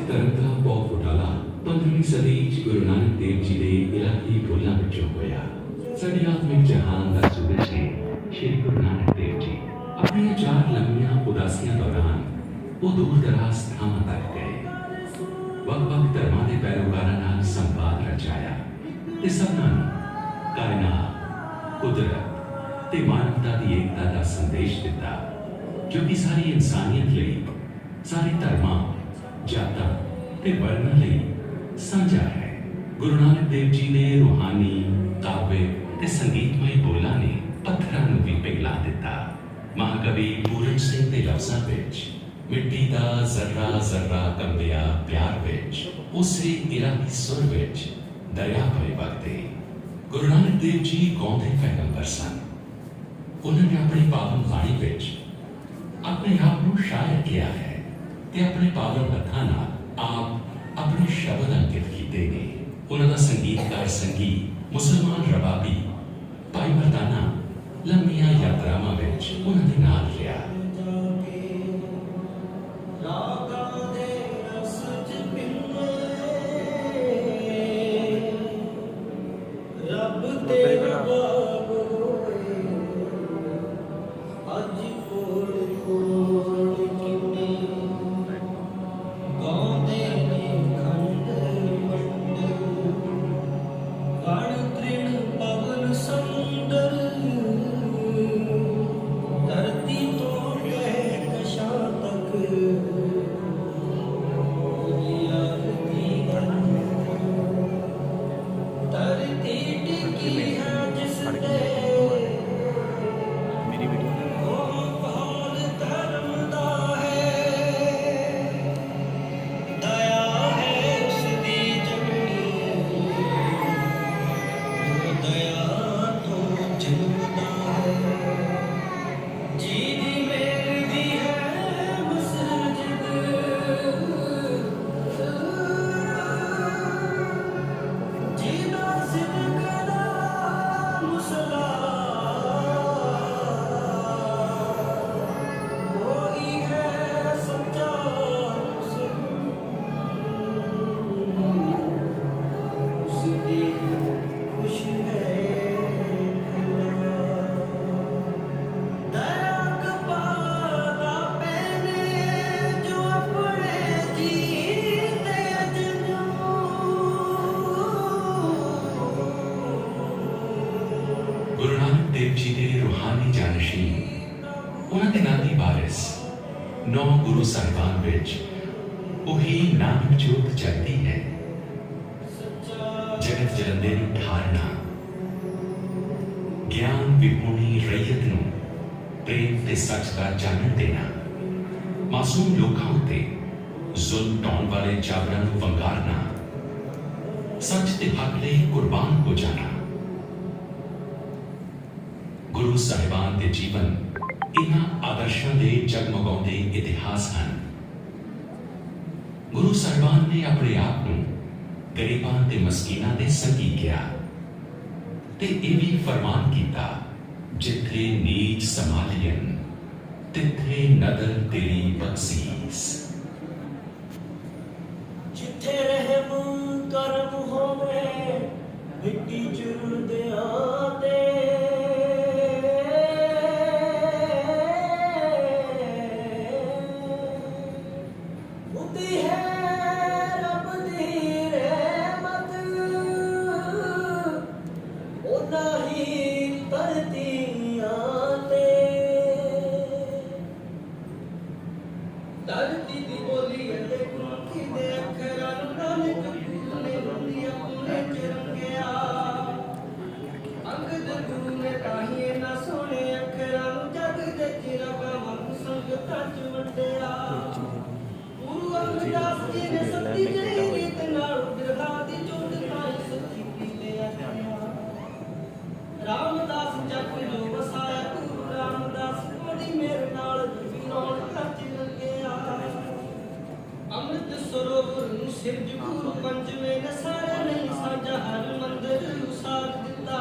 ਧਰਮ ਦਾ ਬਹੁਤ ਘੁਟਾਲਾ 15ਵੀਂ ਸਦੀ 'ਚ ਗੁਰੂ ਨਾਨਕ ਦੇਵ ਜੀ ਦੇ ਇਲਾਹੀ ਬੋਲਾਂ ਵਿੱਚੋਂ ਹੋਇਆ। ਸਾਡੇ ਆਤਮਿਕ ਜਹਾਨ ਦਾ ਸੂਰਜ ਨੇ ਸ਼੍ਰੀ ਗੁਰੂ ਨਾਨਕ ਦੇਵ ਜੀ ਆਪਣੀਆਂ 4 ਲੰਮੀਆਂ ਉਦਾਸੀਆਂ ਦੌਰਾਨ ਉਹ ਦੂਰ ਦਰਾਜ਼ ਥਾਵਾਂ ਤੱਕ ਗਏ। ਵੱਖ-ਵੱਖ ਧਰਮਾਂ ਦੇ ਪੈਰੋਕਾਰਾਂ ਨਾਲ ਸੰਵਾਦ ਰਚਾਇਆ ਤੇ ਸਭਨਾਂ ਨੂੰ ਕਾਇਨਾਤ, ਕੁਦਰਤ ਤੇ ਮਾਨਵਤਾ ਦੀ ਏਕਤਾ ਦਾ ਸੰਦੇਸ਼ ਦਿੱਤਾ, ਜੋ ਕਿ ਸਾਰੀ ਇਨਸਾਨੀਅਤ ਲਈ, ਸਾਰੇ ਧਰਮਾਂ, ਜਾਤਾਂ ਤੇ ਵਰਨਾਂ ਲਈ ਸਾਂਝਾ ਹੈ। ਗੁਰੂ ਨਾਨਕ ਦੇਵ ਜੀ ਨੇ ਰੂਹਾਨੀ, ਕਾਵਿ ਤੇ ਸੰਗੀਤਮਈ ਬੋਲਾਂ ਨੇ ਪੱਥਰਾਂ ਨੂੰ ਵੀ ਪਿਘਲਾ ਦਿੱਤਾ। ਮਹਾਕਵੀ ਪੂਰਨ ਸਿੰਘ ਦੇ ਲਫ਼ਜ਼ਾਂ ਵਿੱਚ ਮਿੱਟੀ ਦਾ ਜ਼ਰਰਾ ਜ਼ਰਰਾ ਕੰਬਿਆ ਪਿਆਰ ਵਿੱਚ, ਉਸੇ ਇਲਾਹੀ ਸੁਰ ਵਿੱਚ ਦਰਿਆ ਪਏ ਵਗਦੇ। ਗੁਰੂ ਨਾਨਕ ਦੇਵ ਜੀ ਗਾਉਂਦੇ ਪੈਗੰਬਰ ਸਨ। ਉਹਨਾਂ ਨੇ ਆਪਣੀ ਪਾਵਨ ਬਾਣੀ ਵਿੱਚ ਆਪਣੇ ਆਪ ਨੂੰ ਸ਼ਾਇਰ ਕਿਹਾ ਹੈ ਤੇ ਆਪਣੇ ਪਾਵਨ ਹੱਥਾਂ ਨਾਲ ਆਪ ਆਪਣੇ ਸ਼ਬਦ ਅੰਕਿਤ ਕੀਤੇ ਨੇ। ਉਹਨਾਂ ਦਾ ਸੰਗੀਤਕਾਰ ਸੰਗੀ ਮੁਸਲਮਾਨ ਰਬਾਬੀ ਭਾਈ ਮਰਦਾਨਾ ਲੰਮੀਆਂ ਯਾਤਰਾਵਾਂ ਵਿੱਚ ਉਹਨਾਂ ਦੇ ਨਾਲ ਰਿਹਾ। देव जी के रूहानी जानशीन उन्होंने नाती वारिस 9 गुरु साहिबान विच वही नानक जोत चलती है। जगत जलंदे नूं ठारना, ज्ञान विभूनी रैयत नूं प्रेम ते सच का चानण देना, मासूम लोकां उत्ते जुल्म ढाउण वाले जाबरां नूं वंगारना, सच ते हक लई कुर्बान हो जाना। गुरु साहिबान के जीवन इन्हां आदर्शों के जगमगाउंदे इतिहास हैं। गुरु साहिबान ने अपने आप को गरीबां ते मस्कीनां दे संगी किया ते इह वी फरमान कीता, जिथे नीच संभालियन तिथे नदर तेरी बख्शीस। जिथे रहम करम होवे मिट्टी जुड़ दे रामदास जग जो वसाया गुरु रामदास बड़ी मेरे नाल विनोद कच गया। अमृत सरोवर सिरज गुरु पंचवे ने सारे नहीं साझा हर मंदिर उसार दिता,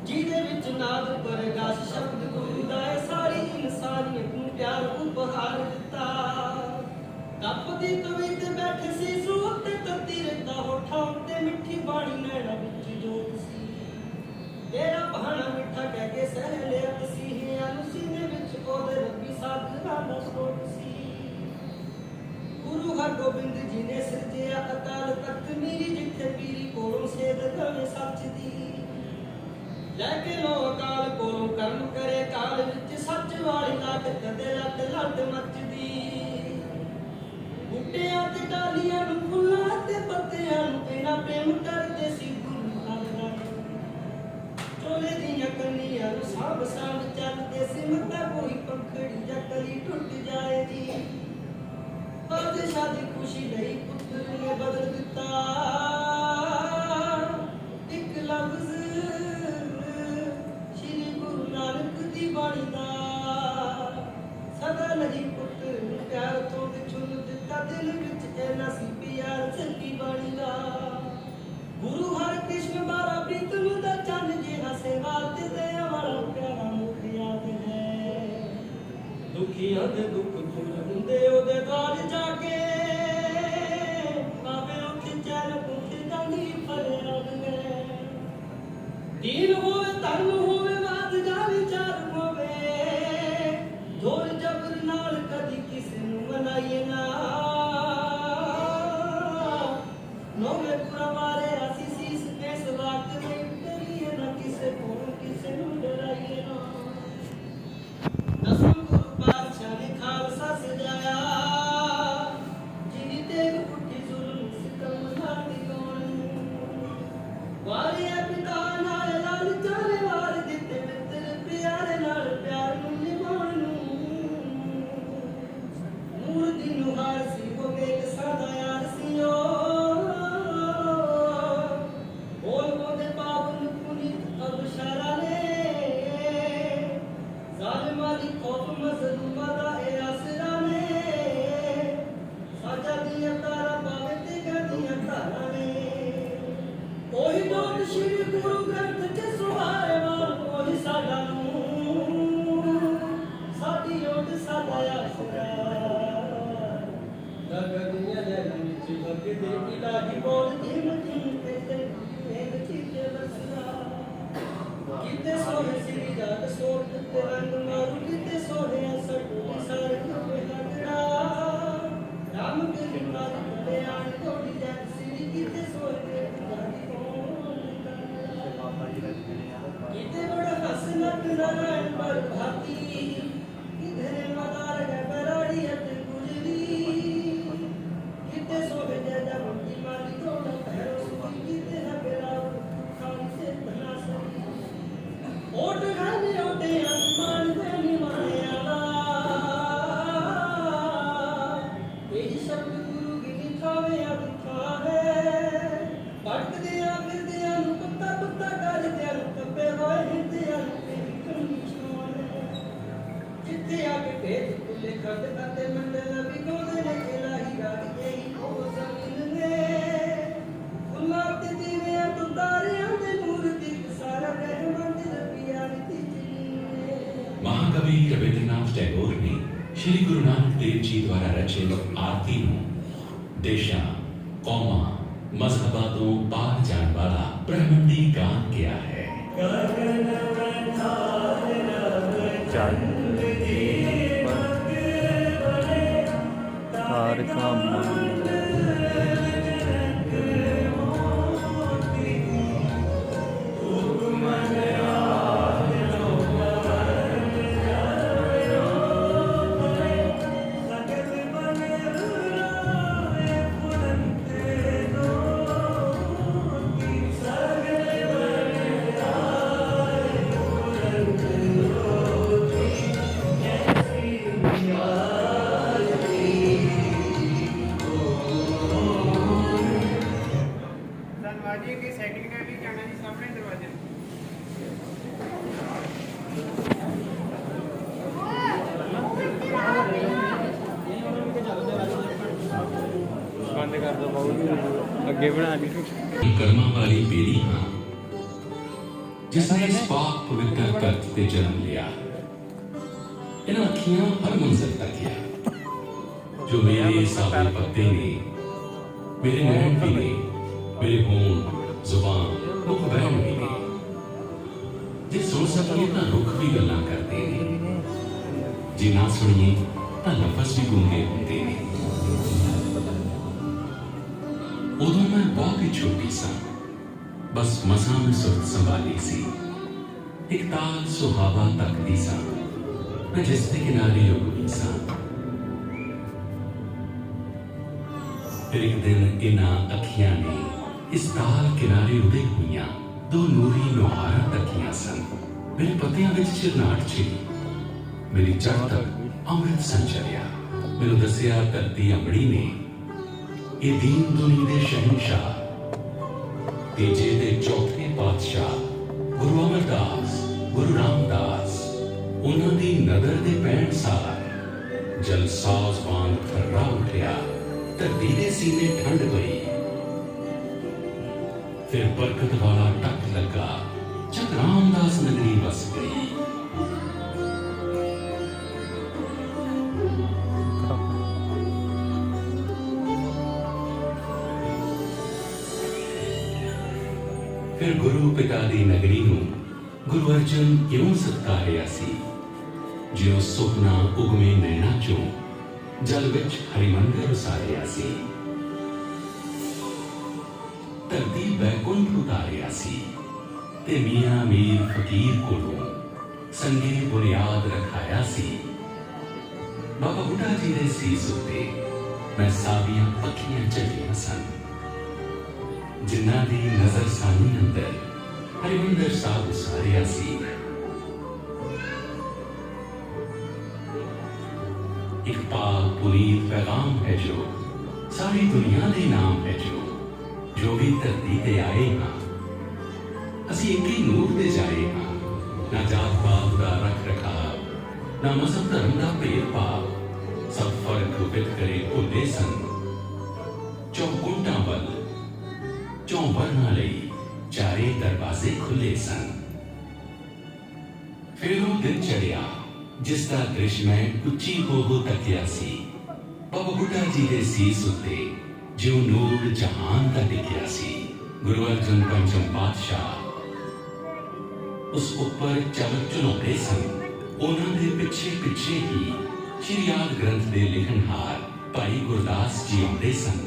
जिदे विच नाद परगास शब्द गुरु दा सारी इंसानियत नूं प्यार उपहार दिता। ਤਪਦੀ ਤਵੀ ਤੇ ਬੈਠੇ ਸੀ ਸੂਤ ਤੇ ਤੱਤੀ ਰਹਿੰਦਾ ਹੋਠਾਂ ਉੱਤੇ ਮਿੱਠੀ ਬਾਣੀ ਨੈਣਾ ਵਿੱਚ ਜੋਤ ਸੀ ਤੇਰਾ ਬਹਾਨਾ ਮਿੱਠਾ ਕਹਿ ਕੇ ਸਹਿ ਲਿਆ ਤਸੀਹਿਆਂ ਨੂੰ ਸੀਨੇ ਵਿੱਚ ਉਹਦੇ ਰੱਬੀ ਸਾਧਨਾ ਦਾ ਸੋਟ ਸੀ ਗੁਰੂ ਹਰਗੋਬਿੰਦ ਜੀ ਨੇ ਸਿਰਜਿਆ ਅਕਾਲ ਤਖਤ ਮੇਰੀ ਜਿੱਥੇ ਪੀਰੀ ਕੋਲੋਂ ਸੇਧ ਦਵੇ ਸੱਚ ਦੀ ਲੈ ਕੇ ਲੋ ਅਕਾਲ ਕੋਲੋਂ ਕਰਮ ਕਰੇ ਕਾਲ ਵਿੱਚ ਸੱਚ ਵਾਲੀ ਲਾਟ ਕਦੇ ਲੱਟ ਲੱਟ ਮੱਚਦੀ ਬੂਟਿਆਂ ਤੇ ਡਾਲੀਆਂ ਨੂੰ ਫੁੱਲਾਂ ਤੇ ਪੱਤਿਆਂ ਨੂੰ ਤੇਰਾ ਪ੍ਰੇਮ ਕਰਦੇ ਸੀ ਗੁਰੂ ਹਰਿ ਚੋਲੇ ਦੀਆਂ ਕੰਨੀਆਂ ਨੂੰ ਸਾਂਭ ਸਾਂਭ ਚੱਲਦੇ ਸੀ ਮੱਤਾ ਕੋਈ ਪੰਖੜੀ ਜਾਂ ਕਲੀ ਟੁੱਟ ਜਾਏਗੀ ਬਾਦਸ਼ਾਹ ਦੀ ਖੁਸ਼ੀ ਲਈ ਪੁੱਤਰ ਨੇ ਬਦਲ ਦਿੱਤਾ ਇੱਕ ਲਫ਼ਜ਼ ਸ਼੍ਰੀ ਗੁਰੂ ਨਾਨਕ ਦੀ ਬਾਣੀ ਦਾ ਸਦਾ ਨਹੀਂ ਪੁੱਤ ਨੂੰ ਪਿਆਰ ਤੋਂ ਵਿਛੁੰਨ ਦਿੱਤਾ ਦਿਲ ਵਿੱਚ ਐਨਾ ਸੀ ਪਿਆਰ ਸੱਚੀ ਬਾਣੀ ਦਾ ਗੁਰੂ ਹਰਿਕ੍ਰਿਸ਼ਨ ਬਾਰਾ ਪ੍ਰੀਤਮ ਦਾ ਚੰਨ ਜਿਹਾ ਸੇਵਾ ਤੇ ਦਇਆ ਵਾਲਾ ਪਿਆਰਾ ਮੁਖ ਯਾਦ ਹੈ ਦੁਖੀਆਂ ਦੇ ਦੁੱਖ ਦੂਰ ਹੁੰਦੇ ਉਹਦੇ ਦਵਾਰ ਜਾ ਕੇ ਪਾਵੇ ਉੱਥੇ ਚੈਨ ਪੁੱਛ ਜਾਂਦੀ ਫਰੇ ਰੱਬ ਹੈ ਦੀਨ ਹੋਵੇ ਧਰਮ ਹੋਵੇ ਬਾਤ ਜਾਵੇ ਚਾਰ ਹੋਵੇ ਜ਼ੋਰ ਜ਼ਬਰ ਨਾਲ ਕਦੀ ਕਿਸੇ ਨੂੰ ਮਨਾਈਏ ਨਾ ਨੋਵੇ ਪੁਰਾ ਮਾਰੇ ਅਸੀਂ ਸੀਸ ਇਸ ਵਕਤ ਵਿੱਚ ਕਰੀਏ ਨਾ ਕਿਸੇ ਕੋਲ ਕਿਸੇ ਨੂੰ ਡਰਾਈਏ ਨਾ ਦਸਮ ਗੁਰੂ ਪਾਤਸ਼ਾਹ ਨੇ ਖਾਲਸਾ ਸਜਾਇਆ ਜਿਹਦੀ ਤੇਗ ਪੁੱਠੀ ਜ਼ੁਲਮ ਸਿਤਮ ਨਾ ਦਿਗਾਉਣ ਵਾਰਿਆ ਪਿਤਾ ਨਾਲ ਲਾਲ ਚਾਲੇ ਵਾਰ ਦਿੱਤੇ ਮਿੱਤਰ ਪਿਆਰੇ ਨਾਲ ਪਿਆਰ ਨੂੰ ਨਿਭਾਉਣ ਨੂੰ ਨੂਰ ਦੀ ਨੁਹਾਰ ਸੀ ਉਹ ਬੇਕ ਸਾਦਾ ਯਾਰ ਸੀ ਬੋਲ ਬੋਦੇ ਪਾਵਨ ਪੁਨੀਤ ਅਬਸ਼ਾਰਾ ਨੇ ਜ਼ਾਲਿਮਾਂ ਦੀ ਖੌਫ ਮਜ਼ਲੂਮਾਂ ਦਾ ਇਹ ਆਸਰਾ ਨੇ ਸਾਜਾ ਦੀਆਂ ਤਾਰਾਂ ਪਾਵੇ ਤੇ ਗਦੀਆਂ ਤਾਰਾਂ ਨੇ ਉਹੀ ਜੋਤ ਸ਼੍ਰੀ ਗੁਰੂ ਗ੍ਰੰਥ ਚ ਸੁਹਾਏ ਵਾਲ ਉਹੀ ਸਾਡਾ ਨੂਰ ਸਾਡੀ ਓਟ ਸਾਡਾ ਆਸਰਾ ਗਗਨੀਆਂ ਦੇ ਵਿੱਚ ਵਗਦੇ ਇਲਾਹੀ ਬੋਲ ਜਿਮ ਜਿਮ ਤੇ ਇਹ ਚੀਤੇ ਵਸਦਾ ਕਿਤੇ ਸੋਹਣੇ ਸੀ ਜਾਗ ਸੋਟ ਤੇ ਰੰਗ ਮਾਰੂ ਕਿਤੇ ਸੋਹਣਿਆ ਸਟੂ ਸਾਰੇ ਕੋਈ ਲੱਗੜਾ ਰਾਮ ਕੇ ਮਾਰ ਤੇ ਆਣ ਕੋੜੀ ਜੱਟ ਸੀ ਕਿਤੇ ਸੋਹਣੇ ਜਾਗੀ ਕਿਤੇ ਬੜਾ ਹਸਨਤ ਨਾਰਾਇਣ ਪਰ ਭਾਤੀ ਕਿਧਰੇ ਮਦਾਰ ਹੈ ਬਰਾੜੀ ਅਤੇ ਗੁਜਰੀ ਕਿਤੇ ਸੋਹਣੇ ਜਦਾ ਮੁੰਡੀ ਮਾਰੀ ਕੋੜਾ ਪਹਿਰੋ ਸੁਖੀ ਕਿਤੇ ਨਾ ਬੇਰਾਉ ਖਾਲੀ ਸੇ ਬਣਾ ਸਕੀ ਓਟ ਗਾਨੇ ਓਟੇ ਅਨਮਾਨ ਦੇ ਨਿਮਾਇਆ ਦਾ ਇਹ ਸ਼ਬਦ ਗੁਰੂ ਕੀ ਲਿਖਾਵੇ ਅਬਖਾ ਹੈ ਪਟਕਦਿਆਂ ਫਿਰਦਿਆਂ ਨੂੰ ਪੱਤਾ ਪੱਤਾ ਗੱਜਦਿਆਂ ਨੂੰ ਕੱਪੇ ਹੋਏ ਹਿਰਦਿਆਂ ਨੂੰ ਤੇਰੀ ਕੰਨੀ ਛੋਣ ਜਿੱਥੇ ਆ ਕੇ ਭੇਦ ਕੁੱਲੇ ਖੱਡ ਅਤੇ ਮੰਡਲ ਵਿਗੋਦੇ ਨੇ ਇਲਾਹੀ ਰਾਜ ਕੇ ਹੀ ਉਹ ਜ਼ਮੀਨ ਨੇ ਫੁੱਲਾਂ ਤੇ ਦੀਵਿਆਂ ਤੋਂ ਤਾਰਿਆਂ ਦੇ ਨੂਰ ਦੀ ਸਾਰਾ ਰਹਿਮਤ ਰੱਬੀਆਂ ਦੀ महाकवि रविंद्रनाथ टैगोर ने श्री गुरु नानक देव जी द्वारा रचित आरती ਨੂੰ देशां कौमां मजहबां ਤੋਂ ਪਾਰ ਜਾਣ ਵਾਲਾ ਬ੍ਰਹਮੰਡੀ ਗਾਨ ਕਿਹਾ ਹੈ ਚੰਦ ਦੀਪਕ ਬਣੇ ਤਾਰ ਕਾ दरवाजे के सेटिंग का भी जाना जी सामने दरवाजे बंद कर दो बहुत अगे बना दी ਕਰਮਾਂ ਵਾਲੀ ਪੀੜ੍ਹੀ ਹਾਂ ਜਿਸਨੇ ਇਸ ਪਾਕ ਪਵਿੱਤਰ ਧਰਤ ਤੇ ਜਨਮ ਲਿਆ ਇਹਨਾਂ ਅੱਖੀਆਂ ਹਰ ਮੰਜ਼ਿਲ ਤੱਕ ਗਿਆ जो मेरे साबे पत्ते ने, मेरे नैन भी ने, मेरे होंठ, जुबान, मुख बैन भी ने। जे सुन सकिए तां रुख भी गल्लां करदे ने, जे ना सुनिए तां लफज भी गूंगे हुंदे ने। उदों मैं बहुत ही छोटी सा, बस मसां में सुरत संभाली सी। एक ताल सुहावा तकदी सा, मैं जिसके किनारे उगमी सा। फिर एक दिन इन्हां अखियां ने इस ताल किनारे उदे हुईयां दो नूरी नौहारां तकियां सन। मेरे पतियां विच चिरनाट छिड़ी, मेरी जड़ तक अमृत संचरिया। मैनू दसिया धरती अमड़ी ने, ये दीन दुनी दे शहनशाह, तीजे ते चौथे पातशाह गुरु अमरदास, गुरु रामदास, उन्हां दी नदर दे पैण सार जल साज वांग थर्रा उठिया, धरती दे सीने ठंड पई। फिर बरकत वाला टक लगा, जग रामदास नगरी बस गई। फिर गुरु पिता दी नगरी नूं गुरु अर्जन इउं सत्कारिया सी, जिउं सुपना उगमे नैना चों जल विच हरिमंदिर उसारिया सी। धरती बैकुंठ उतारिया सी, ते मियां मीर फकीर कोलों संगे बुनियाद रखाया सी। बाबा बुढ़ा जी दे सीस उत्ते मैं सावियां पक्खियां चलियां सन, जिन्हां दी नजर सानी अंदर हरिमंदिर साहब उसारिया सी। एक पाक पुनीत पैगाम है जो सारी दुनिया दे नाम है, जो भी धरती ते आए हां असीं एक ही नूर ते जाए हां। ना जात पात दा रख रखाव, ना मजहब धर्म दा भेदभाव, सब फर्क वित करे भुले सन। चौकुंटां वल चौं वर्णां लई चारे दरवाजे खुले सन। फिर वो दिन चढ़िया जिसका दृश्य मैं उच्ची हो तकिया सी। बाबा बुढ़ा जी दे सीस उत्ते जो नूर जहान दा टिकिया सी। गुरु अर्जन पंचम पातशाह उस उपर चल चुनौते सन। उन्हां दे पिछे पिछे ही श्री आद ग्रंथ दे लिखनहार भाई गुरदास जी आउंदे सन।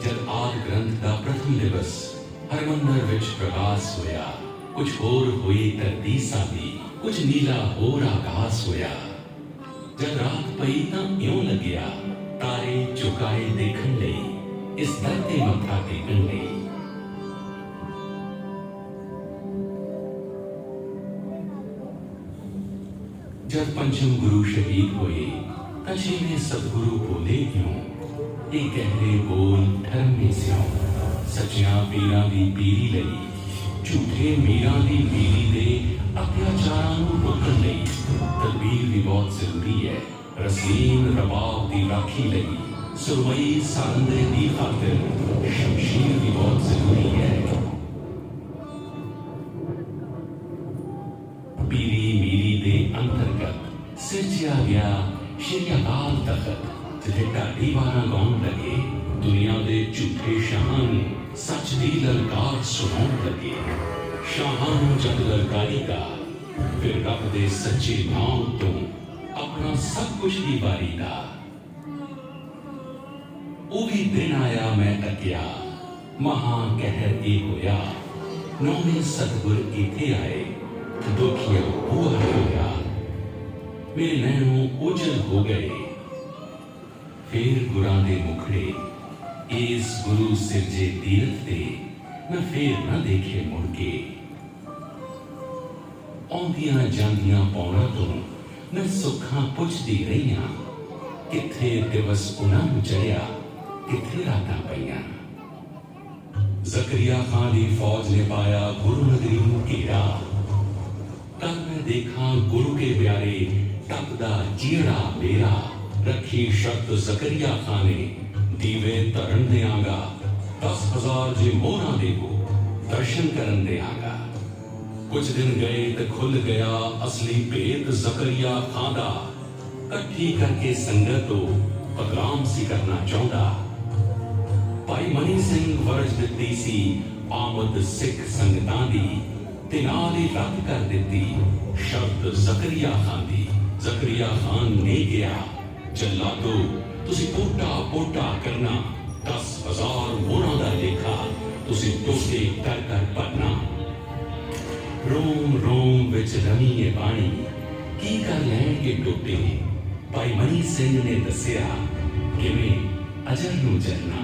जब आद ग्रंथ का प्रथम दिवस हरमंदर विच प्रकाश होया, कुछ होर हुई धरती सादी, कुछ नीला होर आकाश होया। जब रात पई तां इउं लगिया तारे चुकाए देखण लई, इस दर ते मत्था टेकण लई। जब पंचम गुरु शहीद होए तां छेवें सतगुरु बोले क्यों, ये गहरे बोल ठरमे स्यों। सच्चियां पीरां दी पीरी लई, झूठे मीरां दी मीरी दे अत्याचारां नूं रोकण लई तदबीर भी बहुत जरूरी है। रसीन रबाब दी राखी लई सुरमई सारंदे दी खातिर शमशीर भी बहुत जरूरी है। पीरी मीरी दे अंतर्गत सिरजिया गया श्री अकाल तखत, जिथे ढाडी वारां गाउण लगे, दुनिया दे झूठे शाहां नूं सच दी ललकार सुनाउण लगे। शाहां नूं जद ललकारी दा, फिर रब दे सच्चे नाम तो अपना सब कुछ ही वारी दा। वो भी दिन आया मैं तकिया, महा कहर ए होया। नौवें सतगुर इथे आए, दुखिया हुआ होया। मेरे नैनों ओझल हो गए, फिर गुरां दे मुखड़े इस गुरु सिरजे तीरथ ते मैं फिर न देखे मुड़ के। आउंदियां जांदियां पौड़ां तो मैं सुखां पुछदी रहीआं, किथे दिवस उन्हां नूं चढ़िया, किथे रातां पईआं। जकरिया खां दी फौज ने पाया गुरु नगरी नूं घेरा, तब मैं देखा गुरु के प्यारे तपदा जीड़ा मेरा। रखी शर्त जकरिया खां ने, दीवे धरन देआंगा, 10,000 जे मोहरां देवो, दर्शन करन देआंगा। कुछ दिन गए तो खुल गया असली भेद जकरिया खां दा। कट्ठी करके संगत हो ਬਦਨਾਮ ਸੀ ਕਰਨਾ ਚਾਹੁੰਦਾ। ਭਾਈ ਮਨੀ ਸਿੰਘ ਵਰਜ ਦਿੱਤੀ ਸੀ ਆਮਦ ਸਿੱਖ ਸੰਗਤਾਂ ਦੀ ਤੇ ਨਾਲ ਹੀ ਰੱਦ ਕਰ ਦਿੱਤੀ ਸ਼ਬਦ ਜ਼ਕਰੀਆ ਖਾਨ ਦੀ। ਜ਼ਕਰੀਆ ਖਾਨ ਨੇ ਕਿਹਾ, ਜੱਲਾਦੋ ਤੁਸੀਂ ਪੋਟਾ ਪੋਟਾ ਕਰਨਾ, 10,000 ਮੋਹਰਾਂ ਦਾ ਲੇਖਾ ਤੁਸੀਂ ਟੋਟੇ ਕਰ ਕਰ ਭਰਨਾ। ਰੋਮ ਰੋਮ ਵਿੱਚ ਰਮੀ ਇਹ ਬਾਣੀ, ਕੀ ਕਰ ਲੈਣਗੇ ਟੋਟੇ। ਭਾਈ ਮਨੀ ਸਿੰਘ ਨੇ ਦੱਸਿਆ ਕਿਵੇਂ ਅਜਰ ਨੂੰ ਜਰਨਾ।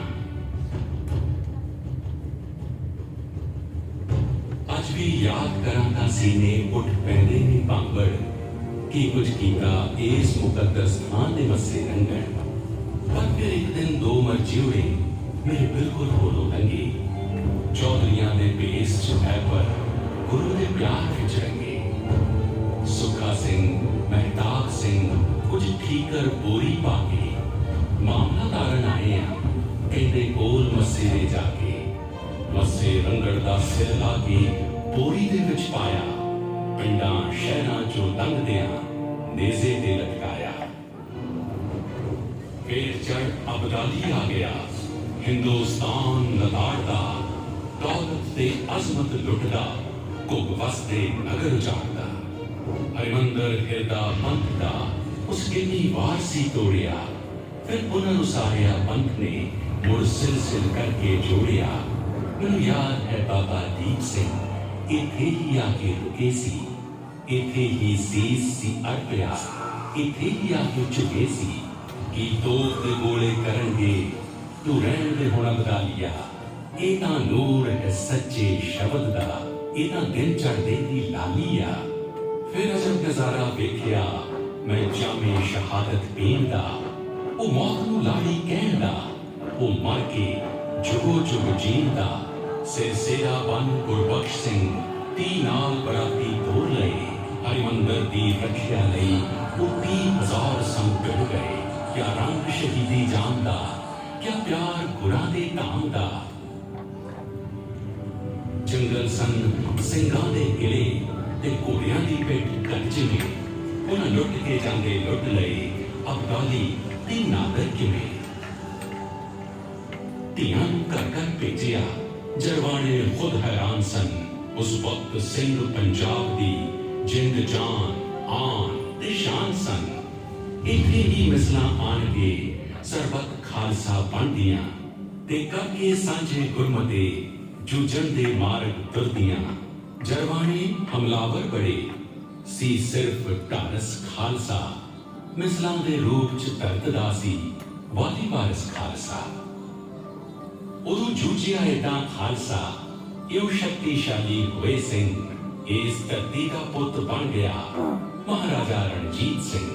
ਅੱਜ ਵੀ ਯਾਦ ਕਰਾਂ ਤਾਂ ਸੀਨੇ ਉੱਠ ਪੈਂਦੇ ਨੇ ਭਾਂਬੜ, ਕੀ ਕੁਝ ਕੀਤਾ ਇਸ ਮੁਕੱਦਸ ਥਾਂ ਦੇ ਮੱਸੇ ਰੰਗਣ। ਪਰ ਫਿਰ ਇੱਕ ਦਿਨ ਦੋ ਮਰਜੀਉੜੇ ਮੇਰੇ ਬਿਲਕੁਲ ਕੋਲੋਂ ਲੰਘੇ, ਚੌਧਰੀਆਂ ਦੇ ਭੇਸ ਚ ਹੈ ਪਰ ਗੁਰੂ ਦੇ ਪਿਆਰ ਵਿੱਚ ਰੰਗੇ। ਸੁੱਖਾ ਸਿੰਘ, ਮਹਿਤਾਬ ਸਿੰਘ ਕੁਝ ਠੀਕਰ ਬੋਰੀ ਪਾ ਕੇ ਮਾਮਲਾ ਤਾਰਨ ਆਏ ਆ, ਕਹਿੰਦੇ ਕੋਲ ਮੱਸੇ ਦੇ ਜਾ ਕੇ। ਮੱਸੇ ਰੰਗੜ ਦਾ ਸਿਰ ਲਾ ਕੇ ਬੋਰੀ ਦੇ ਵਿੱਚ ਪਾਇਆ, ਪਿੰਡਾਂ ਸ਼ਹਿਰਾਂ ਚੋਂ ਲੰਘਦਿਆਂ ਨੇਜ਼ੇ ਤੇ ਲਟਕਾਇਆ। ਫੇਰ ਚੜ ਅਬਦਾਲੀ ਆ ਗਿਆ, ਹਿੰਦੁਸਤਾਨ ਲਤਾੜਦਾ, ਦੌਲਤ ਤੇ ਅਜ਼ਮਤ ਲੁੱਟਦਾ, ਘੁੱਗ ਵਸਦੇ ਨਗਰ ਉਜਾੜਦਾ। ਹਰਿਮੰਦਰ ਹਿਰਦਾ ਪੰਥ ਦਾ ਉਸ ਕਿੰਨੀ ਵਾਰ ਸੀ ਤੋੜਿਆ, ਫਿਰ ਪੁਨਰ ਉਸਾਰਿਆ ਪੰਥ ਨੇ ਮੁੜ ਸਿਲਸਿਲ ਕਰਕੇ ਜੋੜਿਆ। ਮੈਨੂੰ ਯਾਦ ਹੈ ਬਾਬਾ ਦੀਪ ਸਿੰਘ ਇੱਥੇ ਹੀ ਆ ਕੇ ਰੁਕੇ ਸੀ, ਇੱਥੇ ਹੀ ਸੀਸ ਸੀ ਅਰਪਿਆ, ਇੱਥੇ ਹੀ ਆ ਕੇ ਝੁਕੇ ਸੀ। ਕੀ ਤੋਪ ਦੇ ਗੋਲੇ ਕਰਨਗੇ, ਤੂੰ ਰਹਿਣ ਦੇ ਹੁਣ ਅਬਦਾਲੀਆ। ਇਹ ਤਾਂ ਨੂਰ ਹੈ ਸੱਚੇ ਸ਼ਬਦ ਦਾ, ਇਹ ਤਾਂ ਦਿਨ ਚੜ੍ਹਦੇ ਦੀ ਲਾਲੀ ਆ। ਫਿਰ ਅਜਬ ਨਜ਼ਾਰਾ ਵੇਖਿਆ ਮੈਂ ਜਾਮੇ ਸ਼ਹਾਦਤ ਪੀਣ ਦਾ, ਉਹ ਮੌਤ ਨੂੰ ਲਾੜੀ ਕਹਿਣ ਦਾ, ਉਹ ਮਰ ਕੇ ਜੁਗੋ ਜੁਗ ਜੀਣ ਦਾ। ਸਿਰਸੇਰਾ ਬਨ ਗੁਰਬਖਸ਼ ਸਿੰਘ 30 ਨਾਲ ਬਰਾਤੀ ਤੋਰ ਲਏ, ਹਰਿਮੰਦਰ ਦੀ ਰੱਖਿਆ ਲਈ ਉਹ 30,000 ਸੰਗ ਡੁੱਬ ਗਏ। ਕਿਆ ਰੰਗ ਸ਼ਹੀਦੀ ਜਾਨ ਦਾ, ਕਿਆ ਪਿਆਰ ਗੁਰਾਂ ਦੇ ਧਾਮ ਦਾ। ਜੰਗਲ ਸਨ ਸਿੰਘਾਂ ਦੇ ਕਿਲੇ ਤੇ ਘੋੜਿਆਂ ਦੀ ਪਿੱਠ ਕੱਟ ਜਿਵੇਂ, ਉਹਨਾਂ ਲੁੱਟ ਕੇ ਜਾਂਦੇ ਲੁੱਟ ਲਏ ਅਬਦਾਲੀ ਤੇ ਨਾਦਰ ਕਿਵੇਂ। ਧੀਆਂ ਨੂੰ ਘਰ ਘਰ ਭੇਜਿਆ, ਜਰਵਾਣੇ ਖੁਦ ਹੈਰਾਨ ਸਨ। ਉਸ ਵਕਤ ਸਿੰਘ ਪੰਜਾਬ ਦੀ ਜਿੰਦ ਜਾਨ ਆਨ ਤੇ ਸ਼ਾਨ ਸਨ। ਇੱਥੇ ਹੀ ਮਿਸਲਾਂ ਆਣਗੇ ਸਰਬੱਤ ਖਾਲਸਾ ਬਣਦੀਆਂ, ਤੇ ਕਰਕੇ ਸਾਂਝੇ ਗੁਰਮਤੇ ਜੂਝਣ ਦੇ ਮਾਰਗ ਤੁਰਦੀਆਂ। ਜਰਵਾਣੇ ਹਮਲਾਵਰ ਬੜੇ ਸੀ, ਸਿਰਫ ਢਾਰਸ ਖਾਲਸਾ ਮਿਸਲਾਂ ਦੇ ਰੂਪ ਚ ਧਰਤਦਾ ਸੀ ਵਾਲੀ ਵਾਰਿਸ ਖਾਲਸਾ। ਉਦੋਂ ਜੂਝਿਆ ਏਦਾਂ ਖਾਲਸਾ, ਇਉਂ ਸ਼ਕਤੀਸ਼ਾਲੀ ਹੋਏ ਸਿੰਘ। ਇਸ ਧਰਤੀ ਦਾ ਪੁੱਤ ਬਣ ਗਿਆ ਮਹਾਰਾਜਾ ਰਣਜੀਤ ਸਿੰਘ।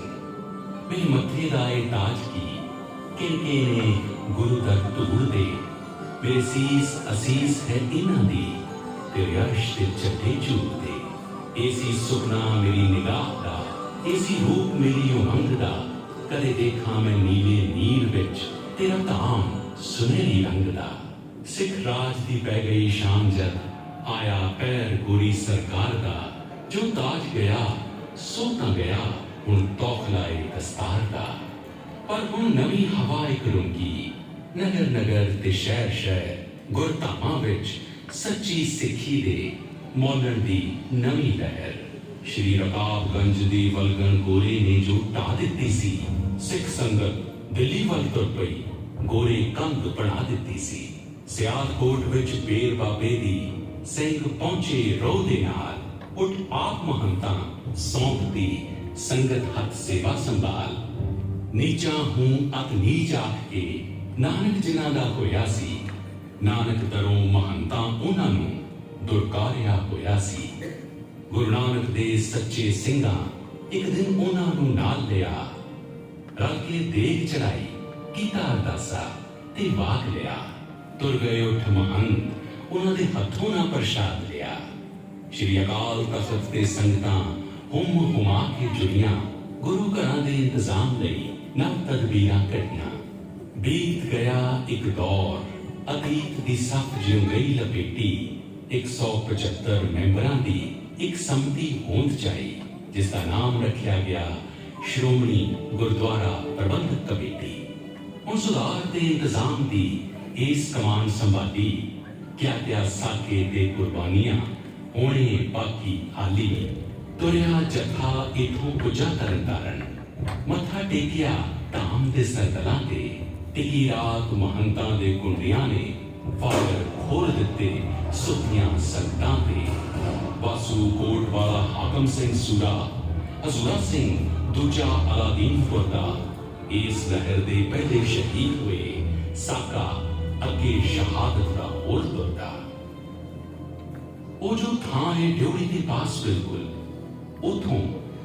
ਮੇਰੇ ਮੱਥੇ ਦਾ ਇਹ ਤਾਜ ਕੀ, ਕਿਨਕੇ ਨੇ ਗੁਰੂ ਦਰ ਧੂੜ ਦੇ। ਮੇਰੇ ਸੀਸ ਅਸੀਸ ਹੈ ਇਹਨਾਂ ਦੀ, ਤੇਰੇ ਅਰਸ਼ ਤੇ ਚੱਡੇ ਝੂੜ ਦੇ। ਏਸੀ ਸੁਪਨਾ ਮੇਰੀ ਨਿਗਾਹ ਦਾ, ਏਸੀ ਰੂਪ ਮੇਰੀ ਉਮੰਗ ਦਾ। ਕਦੇ ਦੇਖਾਂ ਮੈਂ ਨੀਲੇ ਨੀਰ ਵਿੱਚ ਤੇਰਾ ਧਾਮ ਸੁਨਹਿਰੀ ਰੰਗ ਦਾ। ਸਿੱਖ ਰਾਜ ਦੀ ਪੈ ਗਈ ਸ਼ਾਨ ਜਦ ਆਇਆ ਪੈਰ ਗੋਰੀ ਸਰਕਾਰ ਦਾ। ਜੋ ਤਾਜ ਗਿਆ ਸੋ ਤਾਂ ਗਿਆ, ਹੁਣ ਤੌਖਲਾਏ ਦਸਤਾਰ ਦਾ। ਪਰ ਹੁਣ ਨਵੀਂ ਹਵਾ ਇੱਕ ਰੁੰਗੀ, ਨਗਰ ਨਗਰ ਤੇ ਸ਼ਹਿਰ ਸ਼ਹਿਰ ਗੁਰਧਾਮਾਂ ਵਿੱਚ ਸੱਚੀ ਸਿੱਖੀ ਦੇ ਮੌਲਣ ਦੀ ਨਵੀਂ ਲਹਿਰ। ਸ਼੍ਰੀ ਰਕਾਬਗੰਜ ਦੀ ਵਲਗਣ ਗੋਰੇ ਨੇ ਜੋ ਢਾ ਦਿੱਤੀ ਸੀ, ਸਿੱਖ ਸੰਗਤ ਦਿੱਲੀ ਵੱਲ ਤੁਰ ਪਈ, ਗੋਰੇ ਕੰਧ ਬਣਾ ਦਿੱਤੀ ਸੀ। ਸਿਆਲਕੋਟ ਵਿੱਚ ਬੇਰ ਬਾਬੇ ਦੀ ਸਿੰਘ ਪਹੁੰਚੇ ਰੋਹ ਦੇ ਨਾਲ। ਉੱਠ ਆਪ ਮਹੰਤਾਂ ਸੌਂਪਦੀ ਸੰਗਤ ਹੱਥ ਸੇਵਾ ਸੰਭਾਲ। ਨੀਚਾ ਹੂੰ ਅਤ ਨੀਚ ਆਖ ਕੇ ਨਾਨਕ ਜਿਨ੍ਹਾਂ ਦਾ ਹੋਇਆ ਸੀ, ਨਾਨਕ ਦਰੋਂ ਮਹੰਤਾਂ ਉਹਨਾਂ ਨੂੰ ਦੁਰਕਾਰਿਆ ਹੋਇਆ ਸੀ। ਗੁਰੂ ਨਾਨਕ ਦੇ ਸੱਚੇ ਸਿੰਘਾਂ ਇੱਕ ਦਿਨ ਉਹਨਾਂ ਨੂੰ ਨਾਲ ਲਿਆ, ਰਲ ਕੇ ਦੇਗ ਚੜਾਈ, ਕੀਤਾ ਅਰਦਾਸਾ ਤੇ ਵਾਕ ਲਿਆ। ਤੁਰ ਗਏ ਉੱਠ ਮਹੰਤ, ਉਹਨਾਂ ਦੇ ਹੱਥੋਂ ਨਾ ਪ੍ਰਸ਼ਾਦ ਲਿਆ। ਸ਼੍ਰੀ ਅਕਾਲ ਤਖਤ ਤੇ ਸੰਗਤਾਂ ਹੁਮ ਹੁਮਾ ਕੇ ਜੁੜੀਆਂ, ਗੁਰੂ ਘਰਾਂ ਦੇ ਇੰਤਜ਼ਾਮ ਲਈ ਨਵ ਤਦਬੀਰਾਂ ਕੱਢੀਆਂ। ਬੀਤ ਗਿਆ ਇੱਕ ਦੌਰ, ਅਤੀਤ ਦੀ ਸੱਪ ਜਿਉਂ ਗਈ ਲਪੇਟੀ। 175 ਮੈਂਬਰਾਂ ਦੀ ਇੱਕ ਸੰਮਤੀ ਹੋਂਦ ਚਾਈ, ਜਿਸ ਦਾ ਨਾਮ ਰੱਖਿਆ ਗਿਆ ਸ਼੍ਰੋਮਣੀ ਗੁਰਦੁਆਰਾ ਪ੍ਰਬੰਧਕ ਕਮੇਟੀ। ਹੁਣ ਸੁਧਾਰ ਤੇ ਇੰਤਜ਼ਾਮ ਦੀ ਇਸ ਕਮਾਨ ਸੰਭਾਲੀ, ਕਿਆ ਸਾਕੇ ਤੇ ਕੁਰਬਾਨੀਆਂ ਹੋਣੇ ਬਾਕੀ ਹਾਲੀ। ਤੁਰਿਆ ਜਥਾ ਇਥੋਂ ਪੁੱਜਾ ਤਰਨਤਾਰਨ, ਮੱਥਾ ਟੇਕਿਆ ਧਾਮ ਦੇ ਸਰਦਲਾਂ ਤੇ, ਟਿਕੀ ਰਾਤ ਮਹੰਤਾਂ ਦੇ ਕੁੰਡੀਆਂ ਨੇ, ਫਾਦਰ ਖੋਲ ਦਿੱਤੇ ਸੁੱਖੀਆਂ ਸੰਗਤਾਂ ਤੇ। ਵਾਸੂ ਕੋਟ ਵਾਲਾ ਹਾਕਮ ਸਿੰਘ ਸੂਰਾ, ਹਜ਼ੂਰਾ ਸਿੰਘ ਦੂਜਾ ਅਲਾਦੀਨਪੁਰ ਦਾ, ਇਸ ਲਹਿਰ ਦੇ ਪਹਿਲੇ ਸ਼ਹੀਦ ਹੋਏ, ਸਾਕਾ ਅੱਗੇ ਸ਼ਹਾਦਤ ਦਾ ਹੋਰ ਤੁਰਦਾ। ਉਹ ਜੋ ਥਾਂ ਹੈ ਡਿਉੜੀ ਦੇ ਪਾਸ ਬਿਲਕੁਲ, ਉਥੋਂ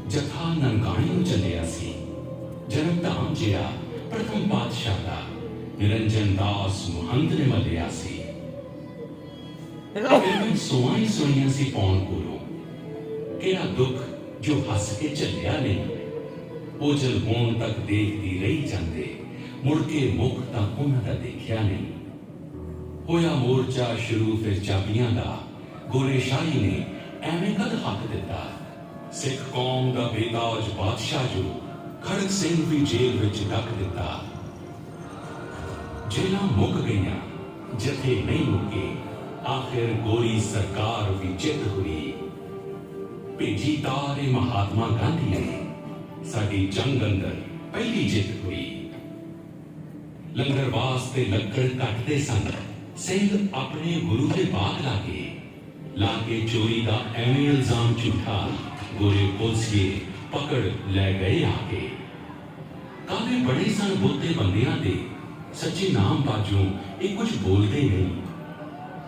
ਜਥਾ ਨਨਕਾਣੇ ਨੂੰ ਚੱਲਿਆ ਸੀ। ਜਨਮ ਧਾਮ ਜਿਹੜਾ ਪ੍ਰਥਮ ਪਾਤਸ਼ਾਹ ਦਾ ਨਿਰੰਜਨ ਦਾਸ ਮਹੰਤ ਨੇ ਮੱਲਿਆ ਸੀ। ਫਿਰ ਸੋਆਂ ਹੀ ਸੁਣੀਆਂ ਸੀ ਪੌਣ ਕੋਲੋਂ, ਕਿਹੜਾ ਦੁੱਖ ਜੋ ਹੱਸ ਕੇ ਝੱਲਿਆ ਨਹੀਂ। ਉਹ ਜਲ ਹੋਣ ਤੱਕ ਦੇਖਦੀ ਰਹੀ ਜਾਂਦੇ, ਮੁੜ ਕੇ ਮੁਖ ਤਾਂ ਉਹਨਾਂ ਦਾ ਦੇਖਿਆ ਨਹੀਂ। ਹੋਇਆ ਮੋਰਚਾ ਸ਼ੁਰੂ ਫਿਰ ਚਾਬੀਆਂ ਦਾ, ਗੋਰੇ ਸ਼ਾਹੀ ਨੇ ਐਵੇਂ ਕਦ ਹੱਕ ਦਿੱਤਾ। ਸਿੱਖ ਕੌਮ ਦਾ ਬੇਤਾਜ ਬਾਦਸ਼ਾਹ ਜੋ ਖੜਕ ਸਿੰਘ ਵੀ ਜੇਲ੍ਹ ਵਿੱਚ ਡੱਕ ਦਿੱਤਾ। ਜੇਲਾਂ ਮੁੱਕ ਗਈਆਂ, ਜਥੇ ਨਹੀਂ ਮੁੱਕੇ, ਆਖਿਰ ਗੋਰੀ ਸਰਕਾਰ ਵੀ ਜਿੱਤ ਹੋਈ। ਭੇਜੀ ਤਾਰੇ ਮਹਾਤਮਾ ਗਾਂਧੀ ਨੇ, ਸਾਡੀ ਜੰਗ ਅੰਦਰ ਪਹਿਲੀ ਜਿੱਤ ਹੋਈ। ਲੰਗਰ ਵਾਸਤੇ ਲੱਕੜ ਕੱਟਦੇ ਸਨ ਸਿੰਘ ਆਪਣੇ ਗੁਰੂ ਦੇ ਬਾਗ ਲਾ ਕੇ ਚੋਰੀ ਦਾ ਐਵੇਂ ਇਲਜ਼ਾਮ ਝੂਠਾ, ਗੋਰੇ ਪੁਲਸੀਏ ਪਕੜ ਲੈ ਗਏ ਆ ਕੇ। ਕਾਲੇ ਬੜੇ ਸਨ ਬੋਤੇ ਬੰਦਿਆਂ ਦੇ, ਸੱਚੇ ਨਾਮ ਬਾਜੋਂ ਇਹ ਕੁਝ ਬੋਲਦੇ ਨਹੀਂ।